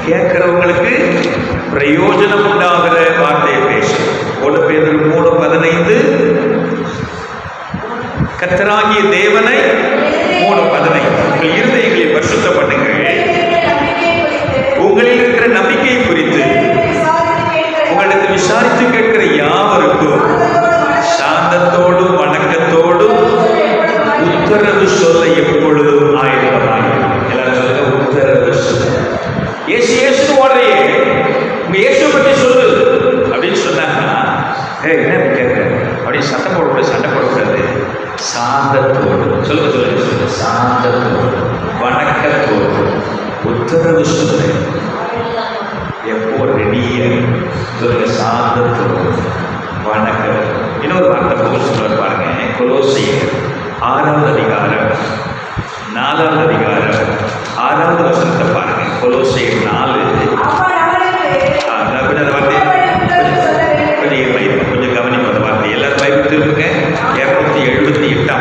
கேட்கிறவங்களுக்கு பிரயோஜனம் உண்டாகிற வார்த்தையை பேசும். 1 பேதுரு 3:15 கர்த்தராகிய தேவனை 3:15 உங்கள் இருதயங்களை பரிசுத்தம் பண்ணுங்கள், உங்களில் இருக்கிற நம்பிக்கை குறித்து உங்களிடத்தில் விசாரித்து கேட்கிற யாவருக்கும் சாந்தத்தோடும் வணக்கத்தோடும் உத்தரவு சொல்ல எப்பொழுதும் ஆயுதமாய். எல்லாரும் சொல்லுங்க, உத்தரவு சொல்ல. ஏசு ஏசுன்னு ஓடுறையே, உங்க இயேசுவை பற்றி சொல்லு அப்படின்னு சொன்னாங்கன்னா, என்ன கேட்க அப்படின்னு சண்டை போடக்கூடாது. சாந்தத்தோடு சொல்லுங்க சொல்லுங்க, சாந்தத்தோடு வணக்கத்தோடு உத்தரவு சொல்ல எப்போ ரெடிய சொல்லுங்க, சாந்தத்தோடு வணக்கம். இன்னொரு வார்த்தை பவுல் சொல்றாரு பாருங்க, கொலோசியர் 6வது அதிகாரம் 4வது அதிகாரம் 6வது வசனத்தை பாருங்க. கொலோசியர் 4 கொஞ்சம் கவனிப்பு. அந்த வார்த்தை எல்லாரும் பைபிள் திருப்புங்க. 278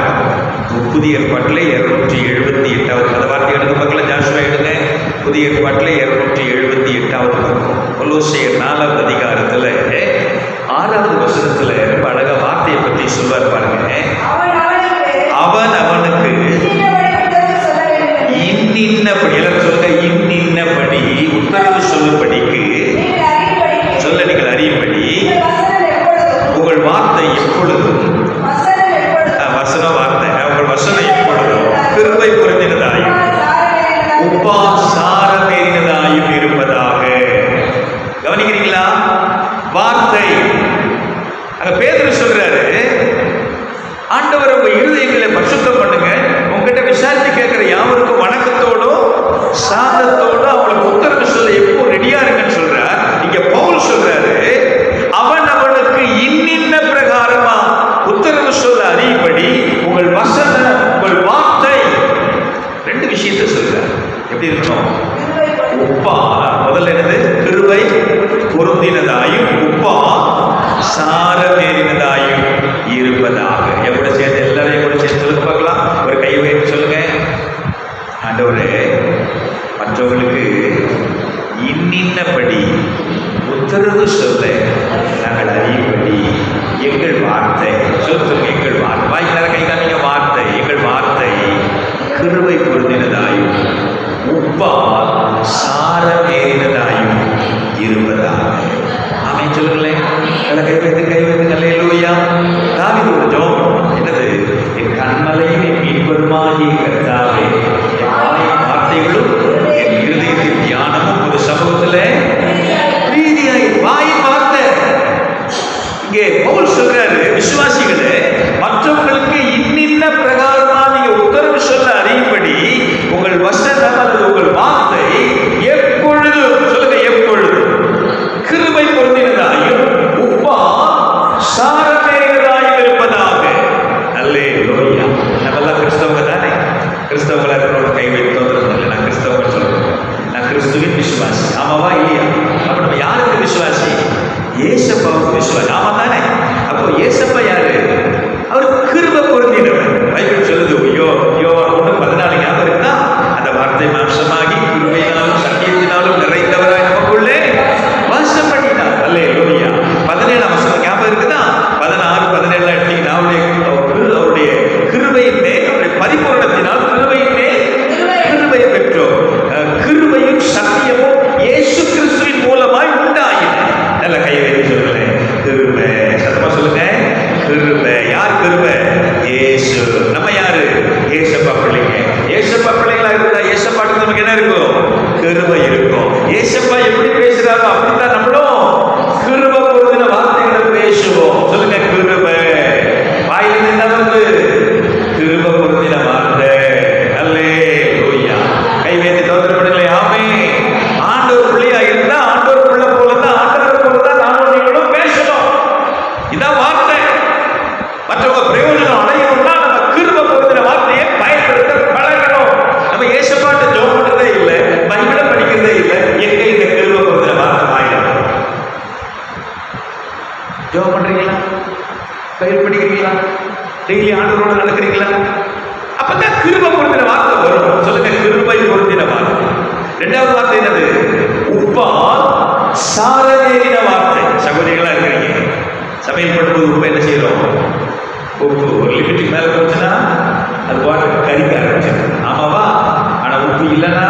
புதிய ஏற்பாட்டில் 278 அந்த வார்த்தை எடுக்க பக்கத்தில் ஜாஷுவா எடுங்க. புதிய ஏற்பாட்டில் 278 பக்கம். கொலோசியர் 4வது அதிகாரத்தில் 6வது வசனத்தில் ரொம்ப அழகா வார்த்தையை பற்றி சொல்வார் பாருங்க. அவன் அவனுக்கு இன்னின்னபடி, எல்லாரும் சொல்லுங்க, இன்னின்னபடி உத்தரவு சொல்லும்படிக்கு சொல்ல நீங்கள் அறியும்படி உங்கள் வார்த்தை எப்பொழுதும் வசன வார்த்தை உங்கள் வசனம் எப்பொழுதும் கிருபை பொருந்தினதாயும் உபாசாரமேறினதாயும் இருப்பதாக. கவனிக்கிறீங்களா? வார்த்தை அங்க பேதுரு சொல்றாரு, ஆண்டவர் உங்க இருதயங்களை பரிசுத்தம் பண்ணுங்க, உங்ககிட்ட விசாரித்து கேட்கிற யாவருக்கும் வணக்கத்தோடும் சாந்தத்தோடும் அவங்களுக்கு உத்தரவு சொல்ல எப்போ ரெடியா இருக்குன்னு சொல்றார். இங்க பவுல் சொல்றாரு, அவன் அவனுக்கு இன்னின்ன பிரகாரமா உத்தரவு சொல்ல அறியும்படி உங்கள் வசனம் உங்கள் வார்த்தை 2 விஷயத்தை சொல்றார். எப்படி இருக்கணும்? உப்பா முதல்ல என்னது? கிருபை பொருந்தினதாயும் உப்பா சாரமேறினதாயும் இருப்பதாக. எவ்வளோ சேர்ந்து எல்லாரையும் கூட சேர்ந்து சொல்லுங்க பார்க்கலாம். ஒரு கை வைத்து சொல்லுங்க, ஆண்டவரே மற்றவர்களுக்கு இன்னின்னபடி உத்தரவு சொல்ல நாங்கள் அறியும்படி எங்கள் வார்த்தை சொல்லுங்க, எங்கள் வார்த்தை வாய்க்கு நேரம் கை காமிங்க, வார்த்தை எங்கள் வார்த்தை கிருபை பொருந்தினதாயும் உப்பா சாரமேறினதாயும் இருப்பதாக. ஆமென் சொல்லுங்களேன். கை வைத்து அல்லேலூயா. தாவீது ஒரு ஜெபம் என்னது? என் கண்மலையும் என் மீட்பருமாகிய கர்த்தாவே, என் வார்த்தைகளும் என் இருதயத்தின் தியானமும் ஒரு சமூகத்தில் பிரீதியாய். வாயின் வார்த்தை. இங்கே பவுல் சொல்றாரு, விசுவாசிகளே மற்றவர்களுக்கு இன்னின்ன பிரகாரமா நீங்க உத்தரவு சொல்ல அறியும்படி உங்கள் வசனம் அல்லது உங்கள் வார்த்தை எப்பொழுதும் சொல்லுங்க, எப்பொழுதும் கிருபை பொருந்தினதாயும் உப்பா சாரமேறினதாயும் இருப்பதாக. அல்லேலூயா. நம்மெல்லாம் கிறிஸ்தவங்க தானே? கிறிஸ்தவங்களா இருக்கிறவங்க கை வைத்து தோன்றது. நான் கிறிஸ்தவங்க சொல்றேன், நான் கிறிஸ்துவின் விசுவாசி. ஆமாவா இல்லையா? அப்ப நம்ம யாருக்கு விசுவாசி? ஏசப்பாவுக்கு விசுவாசி. ஆமா தானே? அப்போ ஏசப்பா யாரு? அவர் கிருபை பொருந்தினவர். பைபிள் சொல்லுது, யோவான் 1:14 ஞாபகம் இருக்குதா? அந்த வார்த்தை மாம்சமாகி கிருபையினாலும் சத்தியத்தினாலும் நிறைந்தவராய் நமக்குள்ளே வாசம் பண்ணினார். அல்லேலூயா. 17 வசனம் ஞாபகம் இருக்குதா? 16, 17 எடுத்தீங்கன்னா அவருடைய கிருபையின் மேல், அவருடைய பரிபூரணத்தினால் கிருபையின் மேல் கிருபையை பெற்றோம். கிருபையும் சத்தியமும் இயேசு கிறிஸ்துவின் மூலமாய் உண்டாயின. நல்ல கை வைத்து சொல்லுங்களேன், கிருபை. சத்தமா சொல்லுங்க, கிருபை. யார் கிருபை? இயேசு. நம்ம யாரு? ஏசப்பா பிள்ளைங்க. ஏசப்பா பிள்ளைங்களா இருந்தா ஏசப்பாட்டு நமக்கு என்ன இருக்கும்? கிருபை இருக்கும். ஏசப்பா எப்படி பேசுறாரோ அப்படித்தான் நம்மளும் கிருபை பொருந்தின வார்த்தைகளை பேசுவோம். சொல்லுங்க, கிருபை. வாயிலிருந்து என்ன வருது? கிருபை பொருந்தின வார்த்தை. அல்லேலூயா. கை வைத்து தோற்றப்படுங்களே. ஆமென். ஆண்டவர் பிள்ளையா இருந்தா ஆண்டவர் பிள்ளை போல தான், ஆண்டவர் போல தான் நானும் நீங்களும் பேசணும். இதான் வார்த்தை. மற்றவங்க பிரயோஜனம் அடையணும்னா நம்ம கிருபை பொருந்தின வார்த்தையை பயன்படுத்த பழகணும். நம்ம ஏசப்பாட்ட ஜெபம் பண்றதே இல்லை, பைபிளை படிக்கிறதே இல்லை. எங்க இந்த கிருபை பொருந்தின வார்த்தை வாயில ஜெபம் பண்றீங்களா? பைபிள் படிக்கிறீங்களா? டெய்லி ஆண்டவரோட நடக்கிறீங்களா? அப்பதான் கிருபை பொருந்தின வார்த்தை வரும். சொல்லுங்க, கிருபை பொருந்தின வார்த்தை. 2வது வார்த்தை என்னது? உப்பால் சாரமேறின வார்த்தை. சகோதரிகளா இருக்கிறீங்க, சமையல் பண்ணும்போது உப்பு என்ன செய்யறோம்? உப்பு ஒரு லிமிட்டுக்கு மேல போச்சுன்னா அது பாட்டு கறிக்க ஆரம்பிச்சிடும். ஆமாவா? ஆனா உப்பு இல்லைன்னா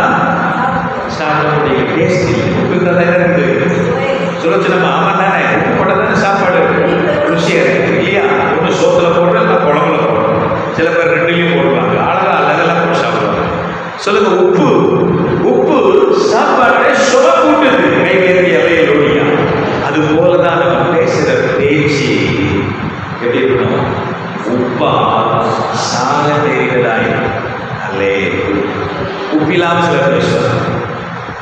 சாப்பிட முடியல, டேஸ்ட் இல்லை. உப்பு இருந்தால் தான் இருக்குது. சொல்ல நம்ம ஆமா தானே, உப்பு போட்டால் தானே சாப்பாடு ருசியா இருக்கு இல்லையா? ஒன்று சோத்துல போடுறோம், இல்லை குழம்புல போடுறோம். சில பேர் ரெண்டுலையும் போடுவாங்க. அழகா அதெல்லாம் போட்டு சாப்பிடுவாங்க. சொல்லுங்க, உப்பு உப்பு சாப்பாட்டை சுவை கூட்டுது. கைவேறு எல்லையிலோடியா. அது போலதான் நம்ம பேசுற பேச்சு எப்படி இருக்கணும்? உப்பா சால தெரிகிறதாயிரம் அல்லே. உப்பில்லாம சிலர் பேசுவாங்க.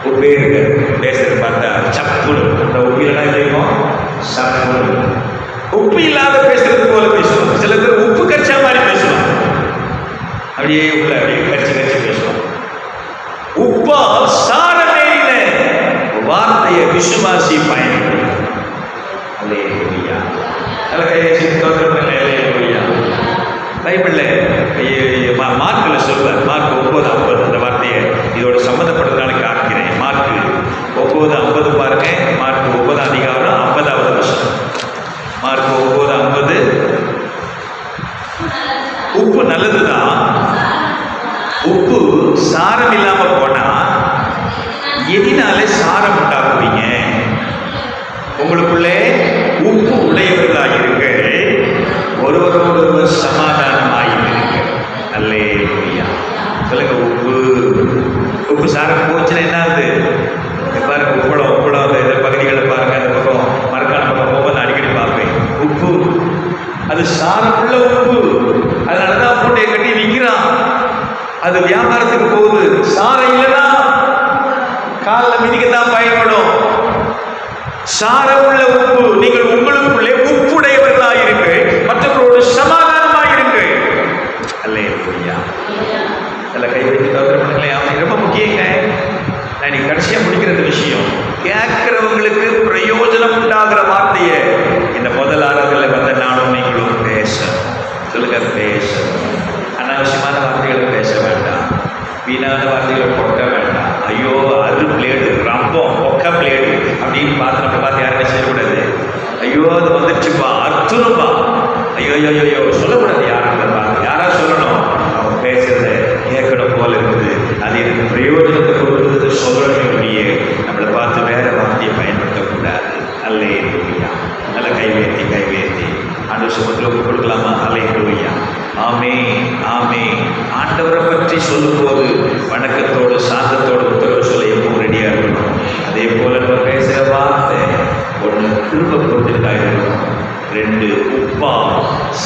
உப்பே இருக்கு பேசுறது பார்த்தா சப்புன்னு. அந்த உப்பு இல்லைன்னா தெரியும் சப்புன்னு. உப்பு இல்லாத பேசுறது போல பேசுவாங்க. சில பேர் உப்பு கச்சா மாதிரி பேசுவாங்க. அப்படியே உள்ள அப்படியே கச்சி கச்சி பேசுவாங்க. உப்பா சாரமேறின வார்த்தையை விசுவாசி பயன்படுத்தி அல்லேலூயா. நல்ல கையை சித்தோத்திரம் அல்லேலூயா. பைபிள்ல மார்க்கில் சொல்வார். மார்க் 9:50 அந்த வார்த்தையை இதோட சம்மந்தப்பட்டதுனால காட்டுகிறேன். மார்க் 9:50 பாருங்க. மார்க் 9 அதிகாரம் 50வது வசனம். மார்க் 9:50. உப்பு நல்லதுதான். உப்பு சாரம் இல்லாம போனா எதினாலே சாரம் உண்டாக்குவீங்க? உங்களுக்குள்ளே உப்பு உடையவர்களாக இருக்க, ஒருவரோடு சமாதானமாயிருக்க. அல்லேலூயா. சொல்லுங்க, உப்பு சாரம் போச்சுன்னா என்ன ஆகுது? பாருங்க, உப்பளம் இந்த பகுதிகளை பாருங்க. அந்த பக்கம் மரக்கான பக்கம் போகும்போது அடிக்கடி பார்ப்பேன். உப்பு அது சாரமுள்ள உப்பு. அதனாலதான் மூட்டையை கட்டி விற்கிறான். அது வியாபாரத்துக்கு போகுது. சாரம் இல்லைன்னா காலில் மிதிக்கத்தான் பயன்படும். சாரமுள்ள உப்பு. நீங்கள் உங்களுக்குள்ளே உப்புடையவர்களாயிருக்க, மற்றவர்களோடு சமாதானமாயிருக்க. அல்லேலூயா. எல்லாம் கை வைத்து தவிர்க்கணுங்களே. அவன் ரொம்ப முக்கியங்க. நான் இன்னைக்கு கடைசியாக முடிக்கிற விஷயம், கேட்கிறவங்களுக்கு பிரயோஜனம் உண்டாகிற வார்த்தையை இந்த முதல் ஆறாவதுல வந்த நானும் நீங்களும் பேச. சொல்லுங்க, பேச. அனாவசியமான வார்த்தைகளை பேச வேண்டாம். வீணான வார்த்தைகளை கொட்ட வேண்டாம். ஐயோ அது பிளேடு, ரம்பம், பொக்க பிளேடு அப்படின்னு பார்த்து நம்ம பார்த்து யாருமே செய்யக்கூடாது. ஐயோ அது வந்துடுச்சுப்பா, அர்த்தம்ப்பா, ஐயோ ஐயோ ஐயோ சொல்லக்கூடாது. யாரும் பார்த்து யாரா சொல்லணும்? அவங்க பேசுறத கேட்கணும் போல இருக்குது. அது எனக்கு பிரயோஜனத்தை கொடுக்குறது சொல்லணும்னே நம்மளை பார்த்து வேற வார்த்தையை பயன்படுத்தக்கூடாது. அல்லேலூயா. நல்ல கைவேத்தி ஆண்டவர் சுமத்தில் ஒப்பு கொடுக்கலாமா? அல்லேலூயா. ஆமே ஆமே. ஆண்டவரை பற்றி சொல்லும்போது வணக்கத்தோடு சாந்தத்தோடு உத்தரவு சொல்ல எப்பவும் ரெடியா இருக்கணும். அதே போல நம்ம பேசுகிற வார்த்தை ஒன்று திரும்ப கொடுத்துட்டாக இருக்கணும். 2 உப்பா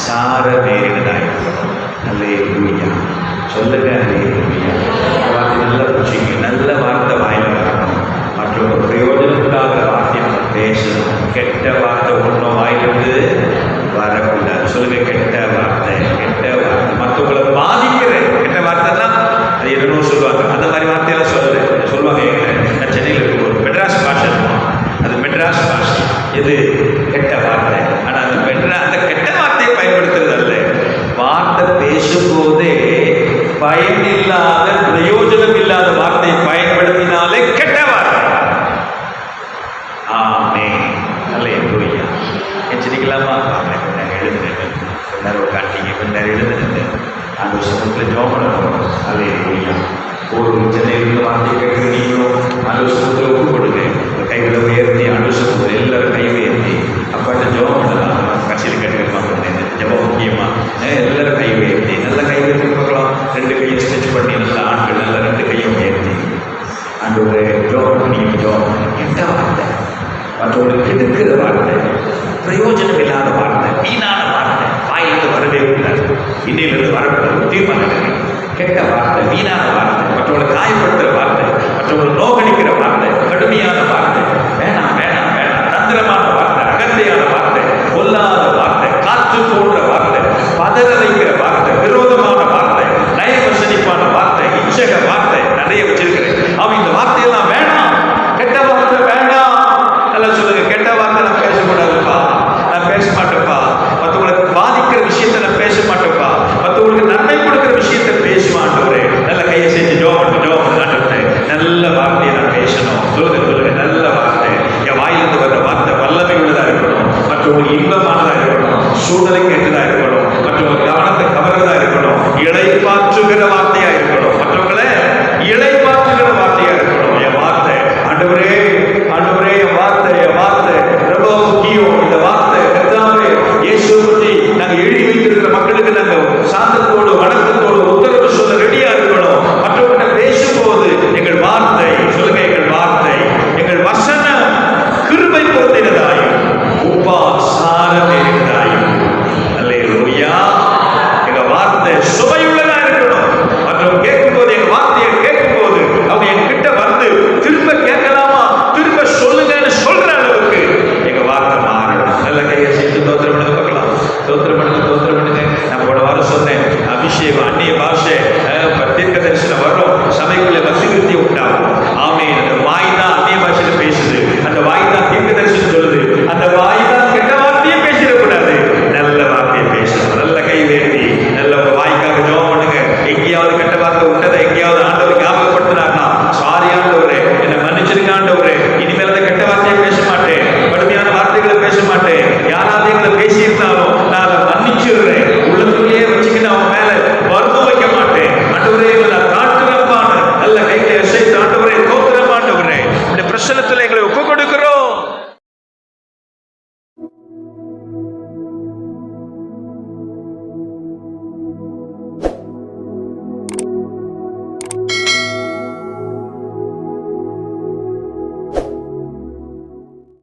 சாரமேறினதாக இருக்கணும். அல்லேலூயா. சொல்லுங்க, அல்லேலூயா. வார்த்தை நல்ல பூச்சிக்கு நல்ல வார்த்தை வாயில வரணும். மற்றவங்க பிரயோஜனத்துக்காக வார்த்தையை நம்ம பேசணும். கெட்ட வார்த்தை ஒன்றும் வாயிலிருந்து வரக்கூடாது. சொல்லுங்க, கெட்ட வார்த்தை மற்றவங்களை பாதிக்கிற கெட்ட வார்த்தைன்னா அது என்னன்னு சொல்லுவாங்க. அந்த மாதிரி வார்த்தையெல்லாம் சொல்லுவாங்க. நான் சென்னையில் இருக்கும்போது மெட்ராஸ் பாஷை இருக்கும். அது மெட்ராஸ் பாஷை. இது கெட்ட வார்த்தை. ஆனால் அந்த கெட்ட வார்த்தையை பயன்படுத்துறது அல்ல. வார்த்தை பேசும்போதே பயனில்லாத பிரயோஜனம் இல்லாத வார்த்தையை பயன்படுத்தினாலே கெட்ட வார்த்தை. ஆமே. அல்லேலூயா. எச்சரிக்கலாமா? எழுதுனேன் கொஞ்ச காட்டிங்க, கொஞ்ச நேரம் எழுதுனேன். அந்த வருஷத்துல ஜோம் பண்ணணும். அல்லேலூயா. ஒரு சென்னையிலிருந்து வார்த்தை கேட்டு நீங்களும் அந்த வருஷத்துல ஒப்பு கொடுங்க. கைகளை உயர்த்தி அந்த வருஷத்துல எல்லாரும் கை உயர்த்தி அப்பாட்ட ஜோம் பண்ணலாம். கட்சியில் கேட்டுக்கலாம். ஜபம் முக்கியமா எல்லாரும் கை உயர்த்தி நல்ல கை உயர்த்தி பார்க்கலாம். 2 கையை ஸ்ட்ரெச் பண்ணி நல்ல ஆண்கள் நல்ல 2 கையும் உயர்த்தி அந்த ஒரு ஜோம் பண்ணி ஜோம். கெட்ட வார்த்தை, மற்றவர்களுக்கு கெடுக்கிற வார்த்தை, பிரயோஜனம் இல்லாத வார்த்தை, வீணான வார்த்தை வாயிலிருந்து வரவே கூடாது. இன்னிலிருந்து வரக்கூடாது. தீர்மானம். கெட்ட வார்த்தை, வீணான வார்த்தை, மற்றவர்களை காயப்படுத்துகிற வார்த்தை, மற்றவர்கள் நோகடிக்கிற வார்த்தை, கடுமையான வார்த்தை